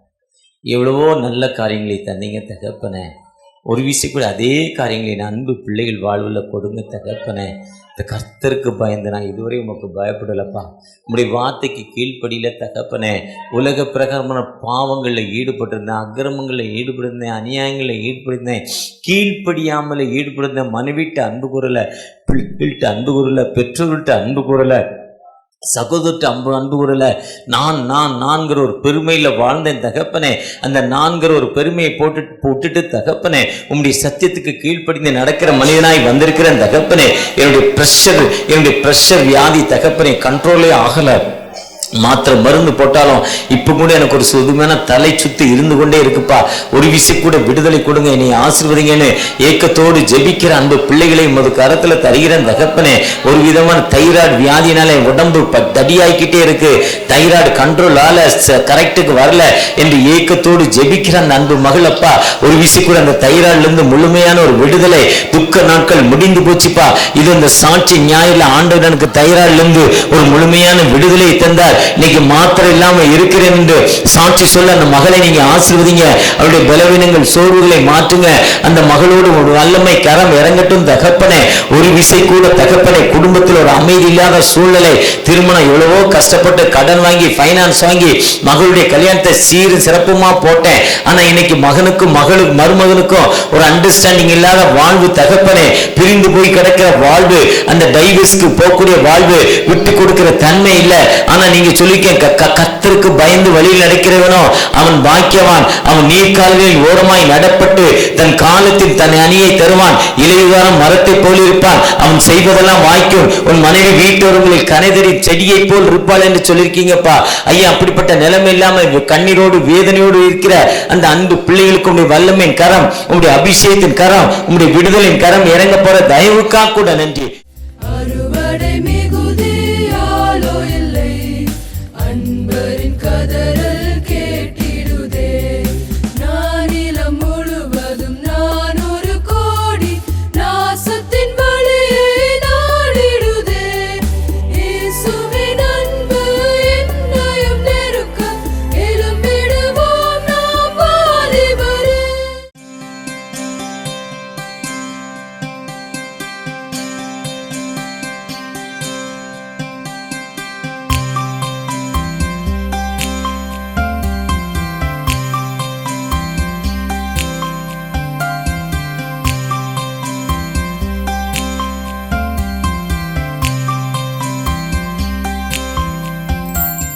எவ்வளவோ நல்ல காரியங்களை தந்தீங்க தகப்பனே. ஒரு விஷயம் கூட அதே காரியங்களை நான் அன்பு பிள்ளைகள் வாழ்வில் கொடுங்க தகப்பனே. இந்த கர்த்தருக்கு பயந்து நான் இதுவரை உமக்கு பயப்படலப்பா. உங்களுடைய வார்த்தைக்கு கீழ்ப்படியில தகப்பனே. உலக பிரகாரமான பாவங்களில் ஈடுபட்டிருந்தேன், அக்கிரமங்களில் ஈடுபட்டிருந்தேன், அநியாயங்களில் ஈடுபட்டிருந்தேன், கீழ்ப்படியாமல் ஈடுபட்டிருந்தேன். மனைவிட்டு அன்பு கூறலை, பிள்ளைகிட்ட அன்பு கூறலை, பெற்றோர்கிட்ட அன்பு கூறலை, சகோதரத்து அன்பு கூறல. நான்கிற ஒரு பெருமையில் வாழ்ந்தேன் தகப்பனே. அந்த நான்கிற ஒரு பெருமையை போட்டுட்டு தகப்பனே, உங்களுடைய சத்தியத்துக்கு கீழ்ப்படிந்து நடக்கிற மனிதனாய் வந்திருக்கிறேன் தகப்பனே. என்னுடைய பிரஷர் வியாதி தகப்பனே கண்ட்ரோலே ஆகல. மாத்திரை மருந்து போட்டாலும் இப்போ கூட எனக்கு ஒரு சுதுமையான தலை சுத்து இருந்து கொண்டே இருக்குப்பா. ஒரு விஷயம் கூட விடுதலை கொடுங்க, என்னை ஆசீர்வதிங்கன்னு ஏக்கத்தோடு ஜெபிக்கிற அந்த பிள்ளைகளை உமது கரத்துல தருகிறேன் தகப்பனே. ஒரு விதமான தைராய்டு வியாதினால உடம்பு தடியாய்கிட்டே இருக்கு, தைராய்டு கண்ட்ரோலால கரெக்டுக்கு வரல என்று ஏக்கத்தோடு ஜெபிக்கிற அந்த அன்பு மகளப்பா. ஒரு விஷயம் கூட அந்த தைராய்டுல இருந்து முழுமையான ஒரு விடுதலை, துக்க நாட்கள் முடிந்து போச்சுப்பா. இது இந்த சாட்சி ஞாயிறு ஆண்டவர் எனக்கு தைராய்டுல இருந்து ஒரு முழுமையான விடுதலை தந்தார். இன்னைக்கு மாத்திரை இல்லாம இருக்கிறேன் என்று சாட்சி சொல்ல அந்த மகளை நீங்க ஆசீர்வதிங்க. அவருடைய பலவீனங்கள் சோர்வுகளை மாற்றுங்க. அந்த மகளோடு ஒரு வல்லமை கரம் இறங்கட்டும் தகப்பனே. ஒரு விசை கூட தகப்பனே, குடும்பத்தில் ஒரு அமைதி இல்லாத சூழ்நிலை, திருமணம் எவ்வளவோ கஷ்டப்பட்டு கடன் வாங்கி ஃபைனான்ஸ் வாங்கி மகளுடைய கல்யாணத்தை சீரும் சிறப்புமா போட்டேன். ஆனா இன்னைக்கு மகனுக்கும் மருமகனுக்கும் ஒரு அண்டர்ஸ்டாண்டிங் இல்லாத வாழ்வு தகப்பனே, பிரிந்து போய் கிடக்கிற வாழ்வு, அந்த டைவர்ஸ்க்கு போகக்கூடிய வாழ்வு, விட்டு கொடுக்கிற தன்மை இல்லை. ஆனா நீங்க சொல்லிக்க, கர்த்தருக்கு பயந்து வழியில் நடக்கிறவனோ அவன் பாக்கியவான். அவன் நீர்க்கால்களில் ஓரமாய் நடப்பட்டு தன் காலத்தில் தன் அணியை தருவான். இலையுதாரம் மரத்தை போல் இருப்பான், அவன் செய்வதெல்லாம் வாய்க்கும். உன் மனைவி வீட்டோரங்களில் கனைதறி செடியை போல் இருப்பாள் என்று சொல்லியிருக்கீங்கப்பா. ஐயா, அப்படிப்பட்ட நிலைமை இல்லாம கண்ணீரோடு வேதனையோடு இருக்கிற அந்த அன்பு பிள்ளைகளுக்கு உங்களுடைய வல்லமையின் கரம், உங்களுடைய அபிஷேகத்தின் கரம், உங்களுடைய விடுதலின் கரம் இறங்க போற தயவுக்காக கூட நன்றி.